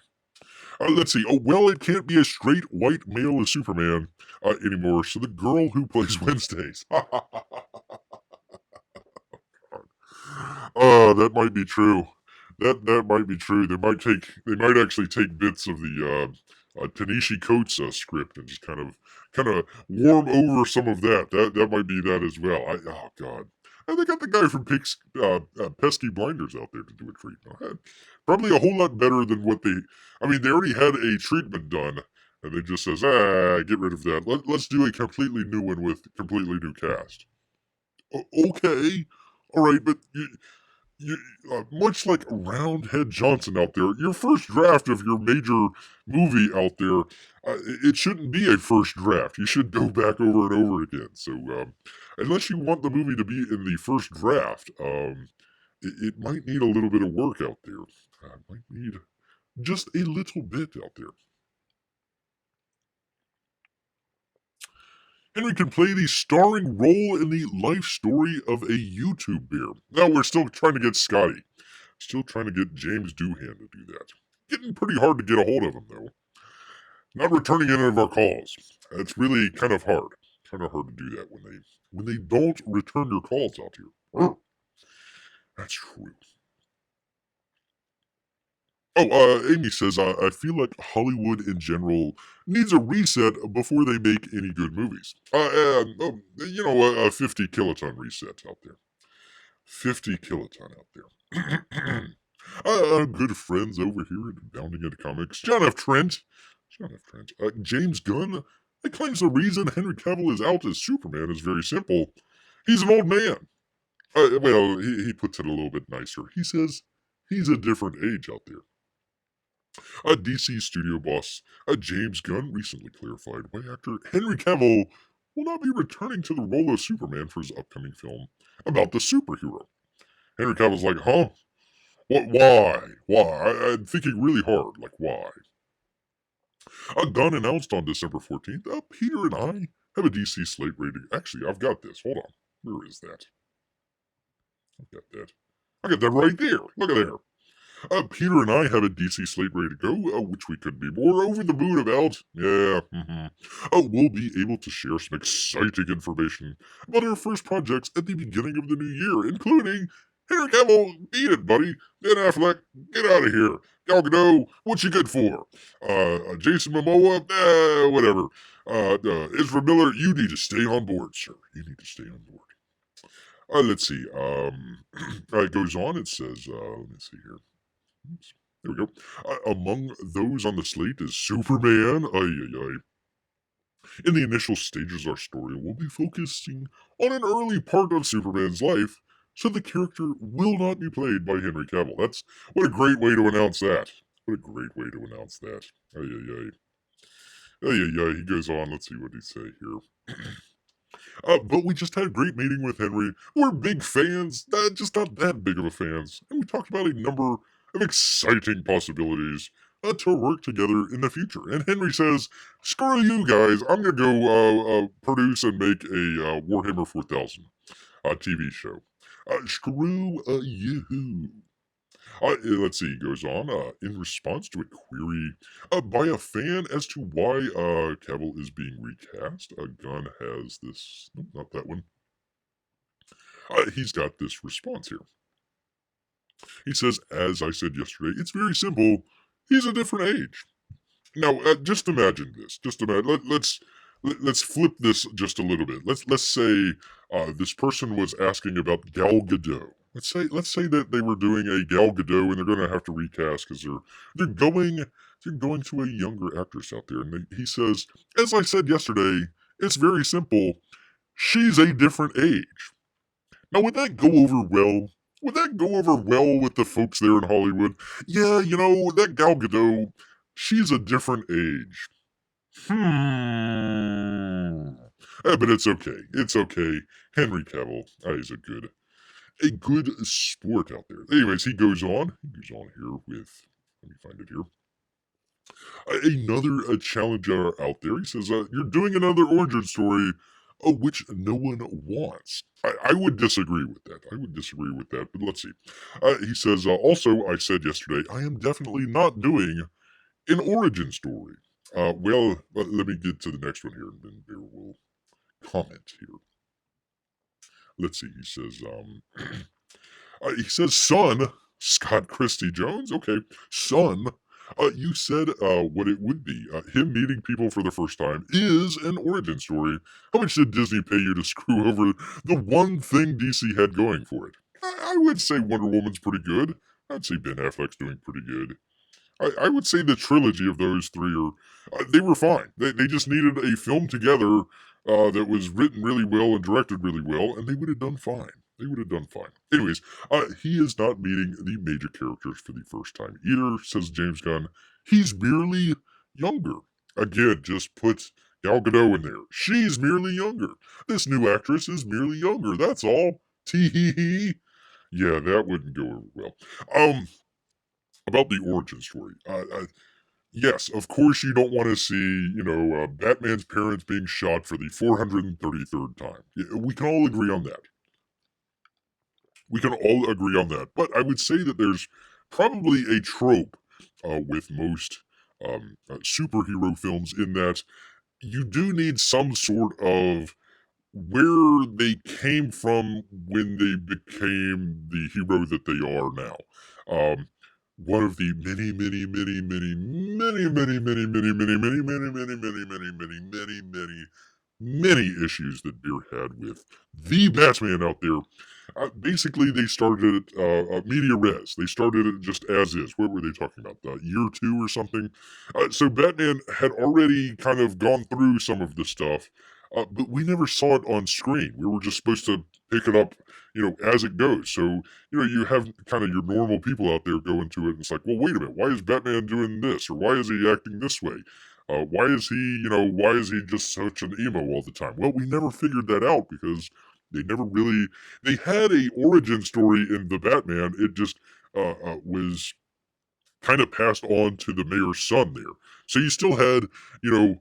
Let's see. Oh, well, it can't be a straight white male as Superman anymore. So the girl who plays Wednesdays. That might be true. That might be true. They might actually take bits of the Tanishi Coates script and just kind of warm over some of that. That might be that as well. Oh God, And they got the guy from Pesky Blinders out there to do a treatment. Probably a whole lot better than what they. I mean, they already had a treatment done, and they just says, get rid of that. Let's do a completely new one with completely new cast. Okay, all right, but you much like Roundhead Johnson out there, your first draft of your major movie out there, it shouldn't be a first draft. You should go back over and over again. So, unless you want the movie to be in the first draft, it might need a little bit of work out there. Might need just a little bit out there. Henry can play the starring role in the life story of a YouTube bear. Now we're still trying to get Scotty. Still trying to get James Doohan to do that. Getting pretty hard to get a hold of him, though. Not returning any of our calls. It's really kind of hard. Kind of hard to do that when they don't return your calls out here. That's true. Oh, Amy says, I feel like Hollywood in general needs a reset before they make any good movies. A 50 kiloton reset out there. 50 kiloton out there. Good friends over here at Bounding into Comics. John F. Trent. James Gunn. He claims the reason Henry Cavill is out as Superman is very simple. He's an old man. He puts it a little bit nicer. He says he's a different age out there. DC studio boss James Gunn recently clarified why actor Henry Cavill will not be returning to the role of Superman for his upcoming film about the superhero. Henry Cavill's like, huh? What? Why? I'm thinking really hard. Like, why? Gunn announced on December 14th, Peter and I have a DC slate rating. Actually, I've got this. Hold on. Where is that? I've got that. I got that right there. Look at there. Peter and I have a DC slate ready to go, which we could be more over the moon about. Yeah, we'll be able to share some exciting information about our first projects at the beginning of the new year, including Henry Cavill, beat it, buddy. Ben Affleck, get out of here. Gal Gadot, what you good for? Jason Momoa, whatever. Ezra Miller, you need to stay on board, sir. You need to stay on board. Let's see. It goes on. It says, let me see here. Oops. There we go. Among those on the slate is Superman. In the initial stages of our story, we'll be focusing on an early part of Superman's life, so the character will not be played by Henry Cavill. That's what a great way to announce that. What a great way to announce that. He goes on. Let's see what he say here. But we just had a great meeting with Henry. We're big fans, just not that big of a fans. And we talked about a number of exciting possibilities to work together in the future. And Henry says, screw you guys, I'm going to go produce and make a Warhammer 4000 TV show. Screw you. Let's see, he goes on. In response to a query by a fan as to why Cavill is being recast, Gunn has this. No, not that one. He's got this response here. He says, as I said yesterday, it's very simple. He's a different age. Now, just imagine this. Let's flip this just a little bit. Let's say this person was asking about Gal Gadot. Let's say that they were doing a Gal Gadot and they're going to have to recast because they're going to a younger actress out there. And he says, as I said yesterday, it's very simple. She's a different age. Now, would that go over well? Would that go over well with the folks there in Hollywood? Yeah, that Gal Gadot, she's a different age. But it's okay. It's okay. Henry Cavill, he's a good sport out there. Anyways, he goes on. Here with, let me find it here. Another challenger out there. He says, you're doing another origin story, which no one wants. I would disagree with that. But let's see. He says, also, I said yesterday, I am definitely not doing an origin story. Let me get to the next one here, and then Bear will comment here. Let's see. He says, son, Scott Christie Jones. Okay, son, You said what it would be. Him meeting people for the first time is an origin story. How much did Disney pay you to screw over the one thing DC had going for it? I would say Wonder Woman's pretty good. I'd say Ben Affleck's doing pretty good. I would say the trilogy of those three are they were fine. They just needed a film together that was written really well and directed really well, and they would have done fine. They would have done fine. Anyways, he is not meeting the major characters for the first time either, says James Gunn. He's merely younger. Again, just put Gal Gadot in there. She's merely younger. This new actress is merely younger. That's all. Tee hee hee. Yeah, that wouldn't go over well. About the origin story. Yes, of course you don't want to see, Batman's parents being shot for the 433rd time. Yeah, we can all agree on that. We can all agree on that. But I would say that there's probably a trope with most superhero films in that you do need some sort of where they came from when they became the hero that they are now. One of the many issues that Beer had with the Batman out there. Basically, they started it media res. They started it just as is. What were they talking about? Year two or something? So Batman had already kind of gone through some of the stuff, but we never saw it on screen. We were just supposed to pick it up, as it goes. So, you have kind of your normal people out there go into it, and it's like, well, wait a minute, why is Batman doing this, or why is he acting this way? Why is he just such an emo all the time? Well, we never figured that out because they never really, they had a origin story in the Batman. It just was kind of passed on to the mayor's son there. So you still had, the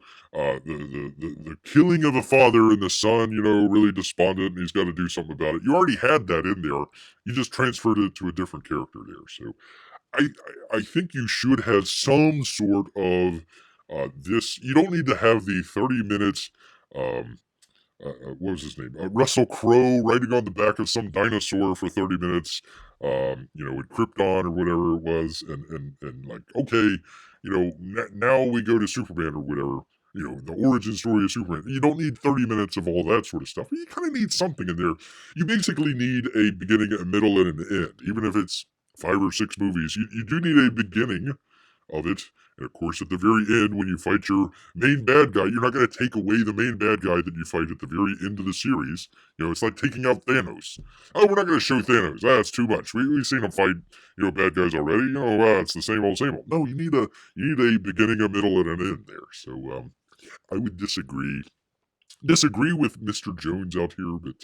killing of the father and the son, really despondent, and he's got to do something about it. You already had that in there. You just transferred it to a different character there. So I think you should have some sort of this. You don't need to have the 30 minutes. Um, what was his name? Russell Crowe riding on the back of some dinosaur for 30 minutes, in Krypton or whatever it was, and like, okay, now we go to Superman or whatever. The origin story of Superman. You don't need 30 minutes of all that sort of stuff. You kind of need something in there. You basically need a beginning, a middle, and an end. Even if it's 5 or 6 movies, you do need a beginning of it. And of course, at the very end, when you fight your main bad guy, you're not going to take away the main bad guy that you fight at the very end of the series. It's like taking out Thanos. Oh, we're not going to show Thanos. That's too much. We've seen him fight, bad guys already. It's the same old, same old. No, you need a beginning, a middle, and an end there. So, I would disagree with Mr. Jones out here, but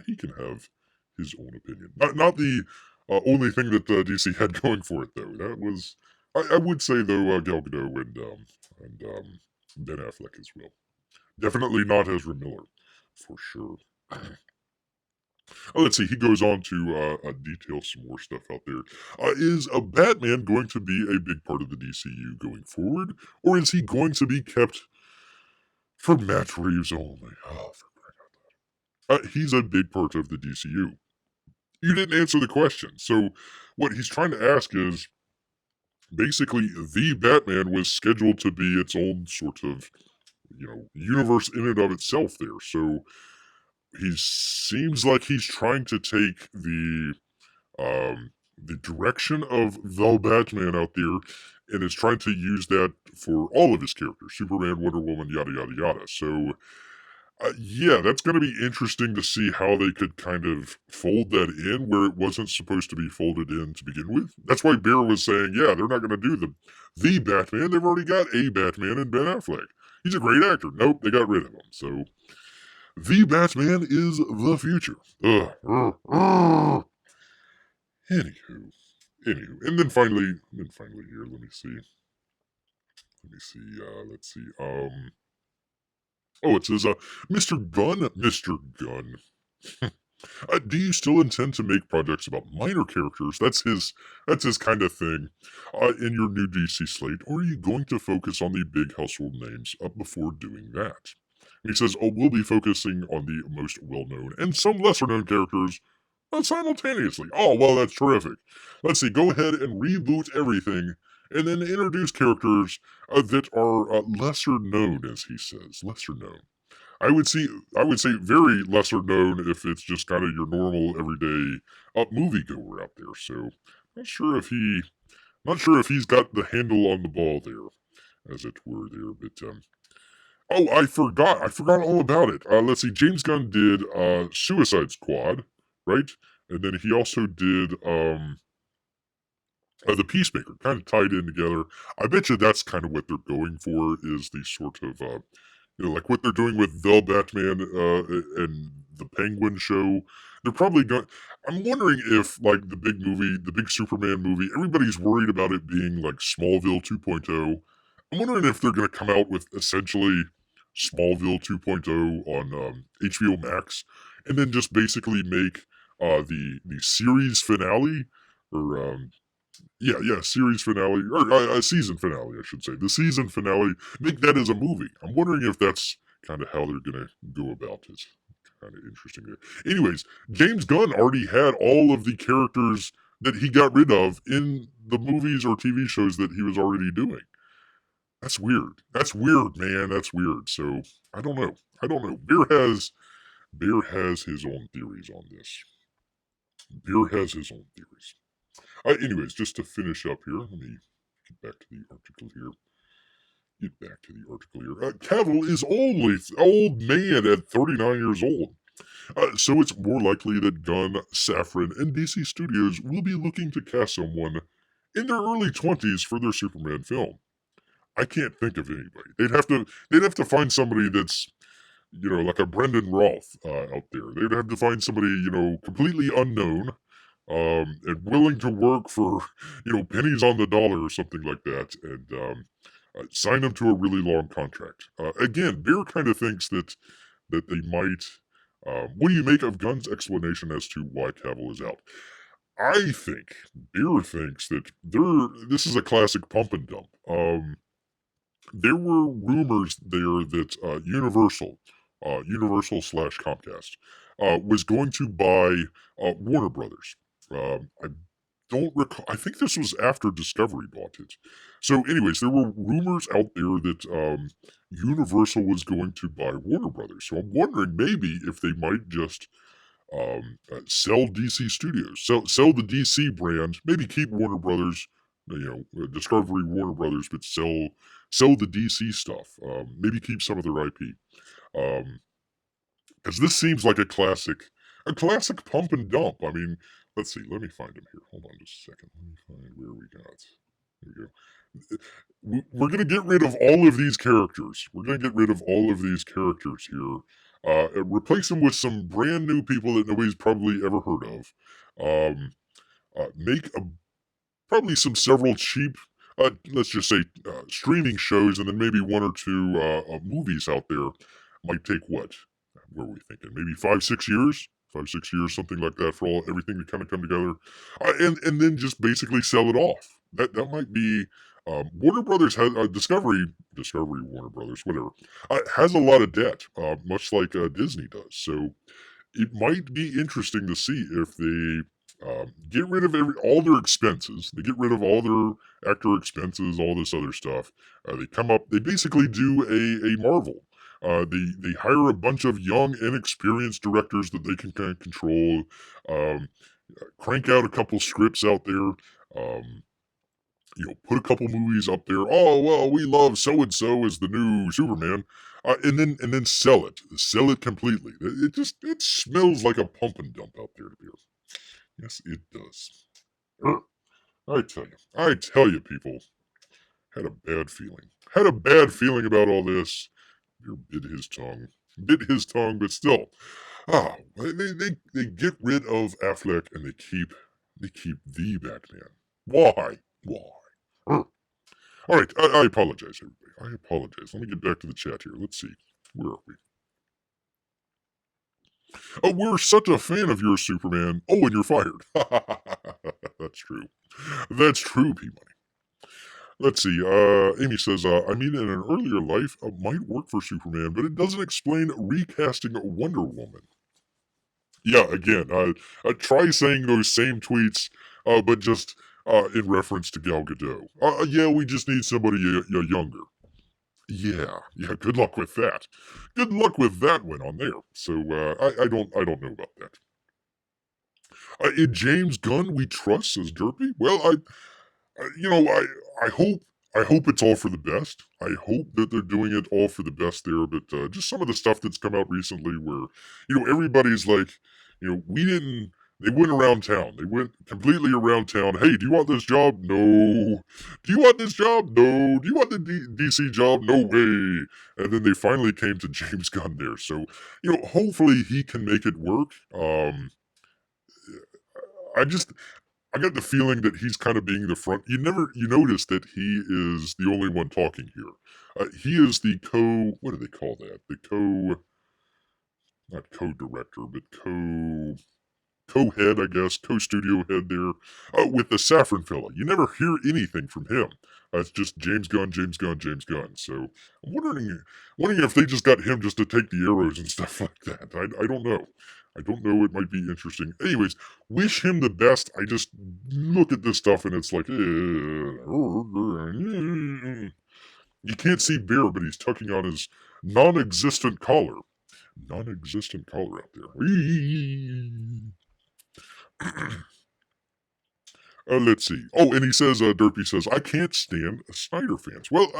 he can have his own opinion. Not the only thing that DC had going for it, though. That was, I would say, though, Gal Gadot and Ben Affleck as well. Definitely not Ezra Miller, for sure. Let's see. He goes on to detail some more stuff out there. Is a Batman going to be a big part of the DCU going forward, or is he going to be kept for Matt Reeves only? Oh, he's a big part of the DCU. You didn't answer the question. So, what he's trying to ask is basically, the Batman was scheduled to be its own sort of, universe in and of itself there. So, he seems like he's trying to take the direction of the Batman out there and is trying to use that for all of his characters, Superman, Wonder Woman, yada, yada, yada. So, yeah, that's going to be interesting to see how they could kind of fold that in where it wasn't supposed to be folded in to begin with. That's why Bear was saying, yeah, they're not going to do the Batman. They've already got a Batman in Ben Affleck. He's a great actor. Nope, they got rid of him. So, the Batman is the future. Anywho, and then finally here, let me see. Let's see. Oh, it says, Mr. Gunn. Do you still intend to make projects about minor characters? That's his kind of thing. In your new DC slate, or are you going to focus on the big household names before doing that? And he says, "Oh, we'll be focusing on the most well-known and some lesser-known characters simultaneously." Oh, well, that's terrific. Let's see. Go ahead and reboot everything and then introduce characters that are lesser known, as he says, lesser known. I would see, I would say, very lesser known if it's just kind of your normal everyday moviegoer out there. So, not sure if he, not sure if he's got the handle on the ball there, as it were. There, but oh, I forgot all about it. Let's see, James Gunn did Suicide Squad, right? And then he also did the Peacemaker, kind of tied in together. I bet you that's kind of what they're going for, is the sort of like what they're doing with the Batman and the Penguin show. They're probably going. I'm wondering if, like, the big movie, the big Superman movie, everybody's worried about it being like Smallville 2.0. I'm wondering if they're going to come out with essentially Smallville 2.0 on HBO Max, and then just basically make the series finale, or series finale, or season finale, I should say. The season finale, make that as a movie. I'm wondering if that's kind of how they're going to go about it. Kind of interesting there. Anyways, James Gunn already had all of the characters that he got rid of in the movies or TV shows that he was already doing. That's weird. That's weird, man. That's weird. So, I don't know. I don't know. Bear has his own theories on this. Bear has his own theories. Anyways, just to finish up here, let me get back to the article here. Cavill is only old man at 39 years old. So it's more likely that Gunn, Safran, and DC Studios will be looking to cast someone in their early 20s for their Superman film. I can't think of anybody. They'd have to find somebody that's, like a Brendan Roth out there. They'd have to find somebody, completely unknown, and willing to work for, pennies on the dollar or something like that, and sign them to a really long contract. Again, Bear kind of thinks that they might. What do you make of Gunn's explanation as to why Cavill is out? I think Bear thinks that this is a classic pump and dump. There were rumors there that Universal slash Comcast, was going to buy Warner Brothers. I don't recall. I think this was after Discovery bought it. So, anyways, there were rumors out there that Universal was going to buy Warner Brothers. So I'm wondering maybe if they might just sell DC Studios, sell the DC brand, maybe keep Warner Brothers, Discovery Warner Brothers, but sell the DC stuff. Maybe keep some of their IP. Because this seems like a classic pump and dump. I mean, let's see. Let me find him here. Hold on just a second. Let me find where we got. There we go. We're going to get rid of all of these characters. We're going to get rid of all of these characters here. And replace them with some brand new people that nobody's probably ever heard of. Make probably several cheap, let's just say, streaming shows, and then maybe one or two movies out there. Might take what? What were we thinking? Maybe 5-6 years? 5-6 years, something like that, for everything to kind of come together, and then just basically sell it off. That might be. Warner Brothers has Discovery Warner Brothers, whatever, has a lot of debt, much like Disney does. So it might be interesting to see if they get rid of all their expenses. They get rid of all their actor expenses, all this other stuff. They basically do a Marvel. They hire a bunch of young, inexperienced directors that they can kind of control. Crank out a couple scripts out there. Put a couple movies up there. Oh well, we love so and so as the new Superman, and then sell it completely. It smells like a pump and dump out there, to be honest. Yes, it does. I tell you, people, had a bad feeling. Had a bad feeling about all this. Bear bit his tongue, but still, they get rid of Affleck and they keep the Batman. Why? All right, I apologize, everybody. I apologize. Let me get back to the chat here. Let's see. Where are we? Oh, we're such a fan of yours, Superman. Oh, and you're fired. That's true. That's true, P-Money. Let's see. Amy says, I mean, in an earlier life, might work for Superman, but it doesn't explain recasting Wonder Woman. Yeah, again, try saying those same tweets, but just in reference to Gal Gadot. Yeah, we just need somebody younger. Yeah. Good luck with that. Good luck with that one on there. So I don't know about that. In James Gunn, we trust, says Derpy. Well, I hope it's all for the best. I hope that they're doing it all for the best there. But just some of the stuff that's come out recently, where everybody's like, we didn't. They went around town. They went completely around town. Hey, do you want this job? No. Do you want this job? No. Do you want the DC job? No way. And then they finally came to James Gunn there. So hopefully he can make it work. I just I got the feeling that he's kind of being the front. You notice that he is the only one talking here. He is the what do they call that? The not co-director, but co-head, I guess, co-studio head there, with the Saffron fella. You never hear anything from him. It's just James Gunn, James Gunn, James Gunn. So I'm wondering if they just got him just to take the arrows and stuff like that. I don't know. I don't know. It might be interesting. Anyways, wish him the best. I just look at this stuff and it's like, you can't see Bear, but he's tucking on his non-existent collar. Non-existent collar out there. Whee! Let's see. Oh, and he says, Derpy says, I can't stand Snyder fans. Well,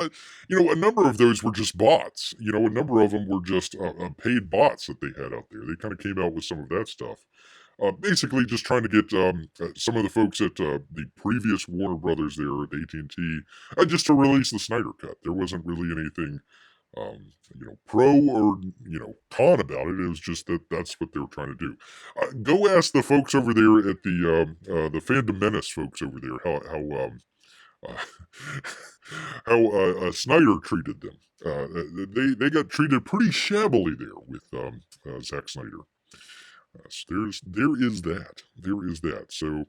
a number of those were just bots. A number of them were just paid bots that they had out there. They kind of came out with some of that stuff. Basically, just trying to get some of the folks at the previous Warner Brothers there at AT&T just to release the Snyder Cut. There wasn't really anything pro or, con about it. It was just that's what they were trying to do. Go ask the folks over there at the Fandom Menace folks over there uh, how Snyder treated them. They got treated pretty shabbily there with Zack Snyder. So there is that. There is that. So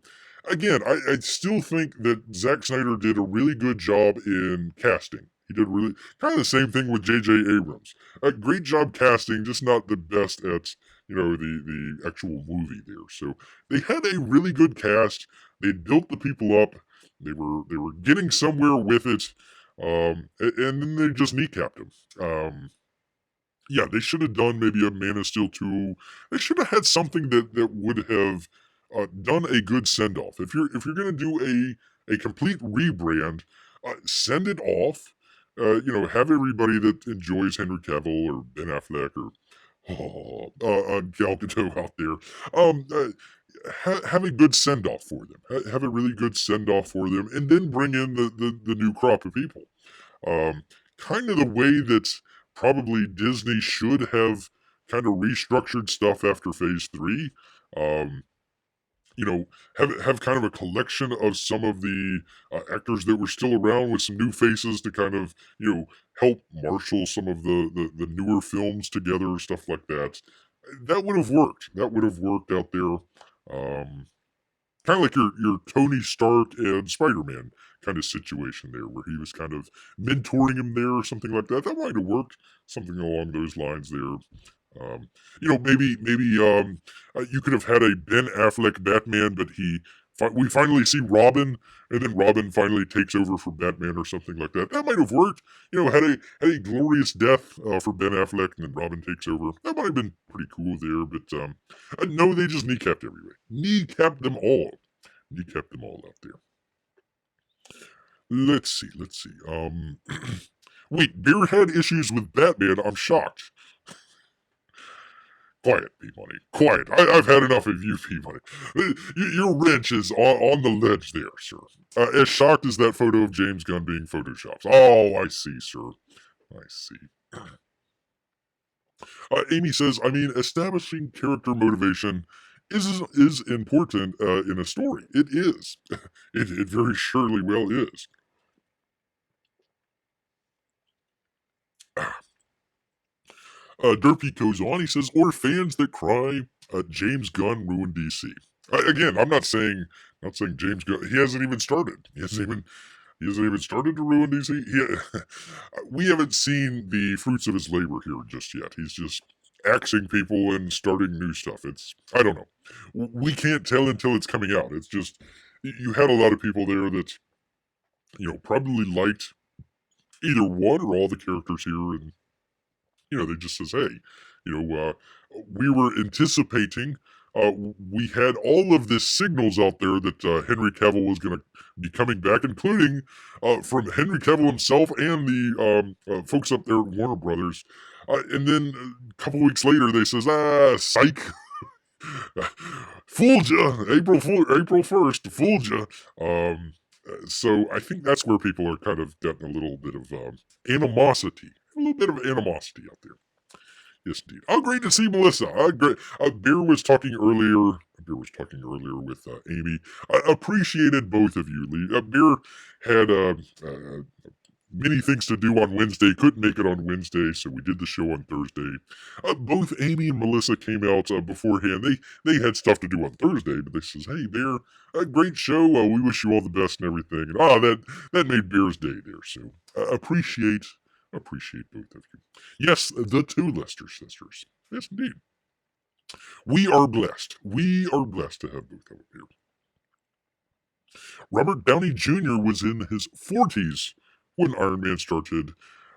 again, I still think that Zack Snyder did a really good job in casting. He did really kind of the same thing with J.J. Abrams. A great job casting, just not the best at the actual movie there. So they had a really good cast. They built the people up. They were getting somewhere with it, and then they just kneecapped him. Yeah, they should have done maybe a Man of Steel 2. They should have had something that would have done a good send off. If you're gonna do a complete rebrand, send it off. Have everybody that enjoys Henry Cavill or Ben Affleck or Gal Gadot out there, have a good send off for them. Have a really good send off for them, and then bring in the new crop of people. Um, Kind of the way that probably Disney should have kind of restructured stuff after Phase 3. Um, have kind of a collection of some of the actors that were still around with some new faces to kind of help marshal some of the newer films together, stuff like that. That would have worked. That would have worked out there. Kind of like your Tony Stark and Spider-Man kind of situation there, where he was kind of mentoring him there or something like that. That might have worked, something along those lines there. Maybe you could have had a Ben Affleck Batman, but we finally see Robin, and then Robin finally takes over for Batman or something like that. That might have worked. Had a glorious death for Ben Affleck, and then Robin takes over. That might have been pretty cool there, but no, they just kneecapped everybody. Kneecapped them all. Kneecapped them all out there. Let's see. Wait, Bear had issues with Batman. I'm shocked. Quiet, P-Money. Quiet. I've had enough of you, P-Money. Your wrench is on the ledge there, sir. As shocked as that photo of James Gunn being photoshopped. Oh, I see, sir. I see. Amy says, establishing character motivation is important in a story. It is. It very surely well is. Derpy goes on. He says, or fans that cry, James Gunn ruined DC. Again, I'm not saying James Gunn. He hasn't even started. He hasn't even started to ruin DC. We haven't seen the fruits of his labor here just yet. He's just axing people and starting new stuff. I don't know. We can't tell until it's coming out. It's just you had a lot of people there that, probably liked either one or all the characters here, and they just says, hey, we were anticipating. We had all of the signals out there that Henry Cavill was going to be coming back, including from Henry Cavill himself and the folks up there at Warner Brothers. And then a couple weeks later, they says, psych. Fooled you. April 1st, fooled you. So I think that's where people are kind of getting a little bit of animosity. A little bit of animosity out there. Yes, indeed. Oh, great to see Melissa. Great. Bear was talking earlier. Bear was talking earlier with Amy. I appreciated both of you. Bear had many things to do on Wednesday. Couldn't make it on Wednesday, so we did the show on Thursday. Both Amy and Melissa came out beforehand. They had stuff to do on Thursday, but they says, "Hey, Bear, a great show. We wish you all the best and everything." And that made Bear's day there. So appreciate both of you. Yes, the two Lester sisters. Yes, indeed. We are blessed. We are blessed to have both of them here. Robert Downey Jr. was in his 40s when Iron Man started.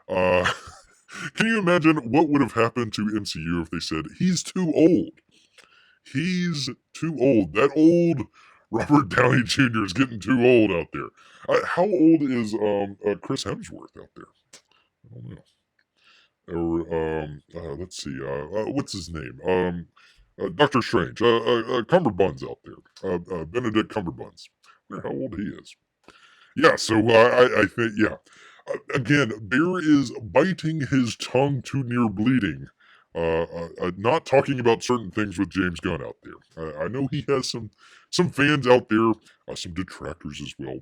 Can you imagine what would have happened to MCU if they said, he's too old? He's too old. That old Robert Downey Jr. is getting too old out there. How old is Chris Hemsworth out there? I don't know. Or let's see, what's his name? Doctor Strange, Cumberbuns out there, Benedict Cumberbuns. I wonder how old he is. Yeah, so I think, yeah. Again, Bear is biting his tongue too near bleeding. Not talking about certain things with James Gunn out there. I know he has some fans out there, some detractors as well.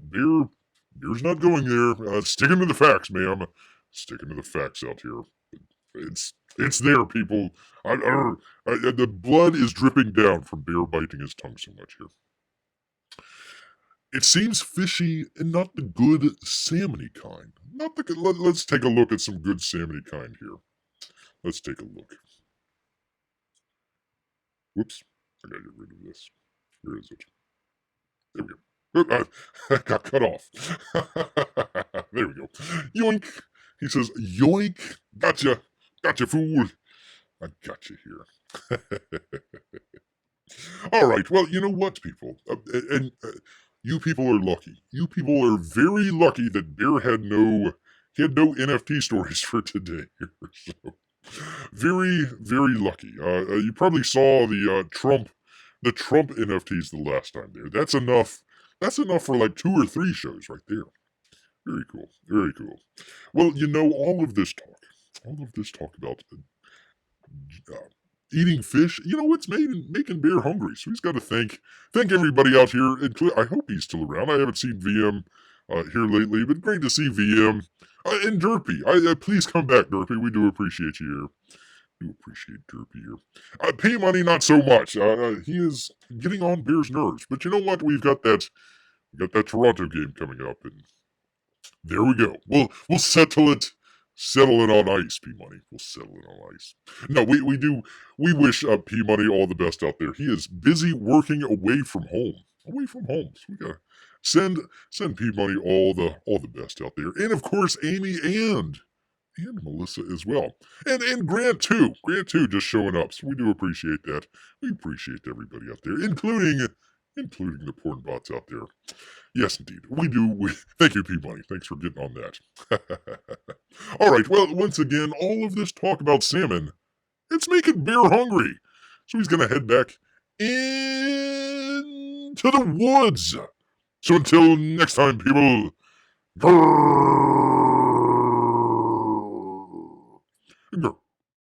Bear's not going there. Sticking to the facts, ma'am. Sticking to the facts out here. It's there, people. The blood is dripping down from Bear biting his tongue so much here. It seems fishy and not the good salmony kind. Let's take a look at some good salmony kind here. Let's take a look. Whoops. I gotta get rid of this. Where is it? There we go. I got cut off. There we go. Yoink. He says, yoink. Gotcha. Gotcha, fool. I got you here. All right. Well, you know what, people? You people are lucky. You people are very lucky that Bear had no NFT stories for today. So, very, very lucky. You probably saw the Trump NFTs the last time there. That's enough. That's enough for like 2 or 3 shows right there. Very cool. Very cool. Well, all of this talk about eating fish, it's making Bear hungry. So he's got to thank everybody out here. I hope he's still around. I haven't seen VM here lately, but great to see VM. And Derpy. Please come back, Derpy. We do appreciate you here. We do appreciate Derpy here. Pay money, not so much. He is getting on Bear's nerves. But you know what? We've got that Toronto game coming up, and there we go. We'll settle it. Settle it on ice, P-Money. We'll settle it on ice. No, we wish P-Money all the best out there. He is busy working away from home. So we gotta send P-Money all the best out there. And of course, Amy and Melissa as well. And Grant too. Grant too just showing up. So we do appreciate that. We appreciate everybody out there, including the porn bots out there. Yes, indeed. We do. Thank you, P-Money. Thanks for getting on that. All right. Well, once again, all of this talk about salmon, it's making Bear hungry. So he's going to head back into the woods. So until next time, people, grrr, grrr.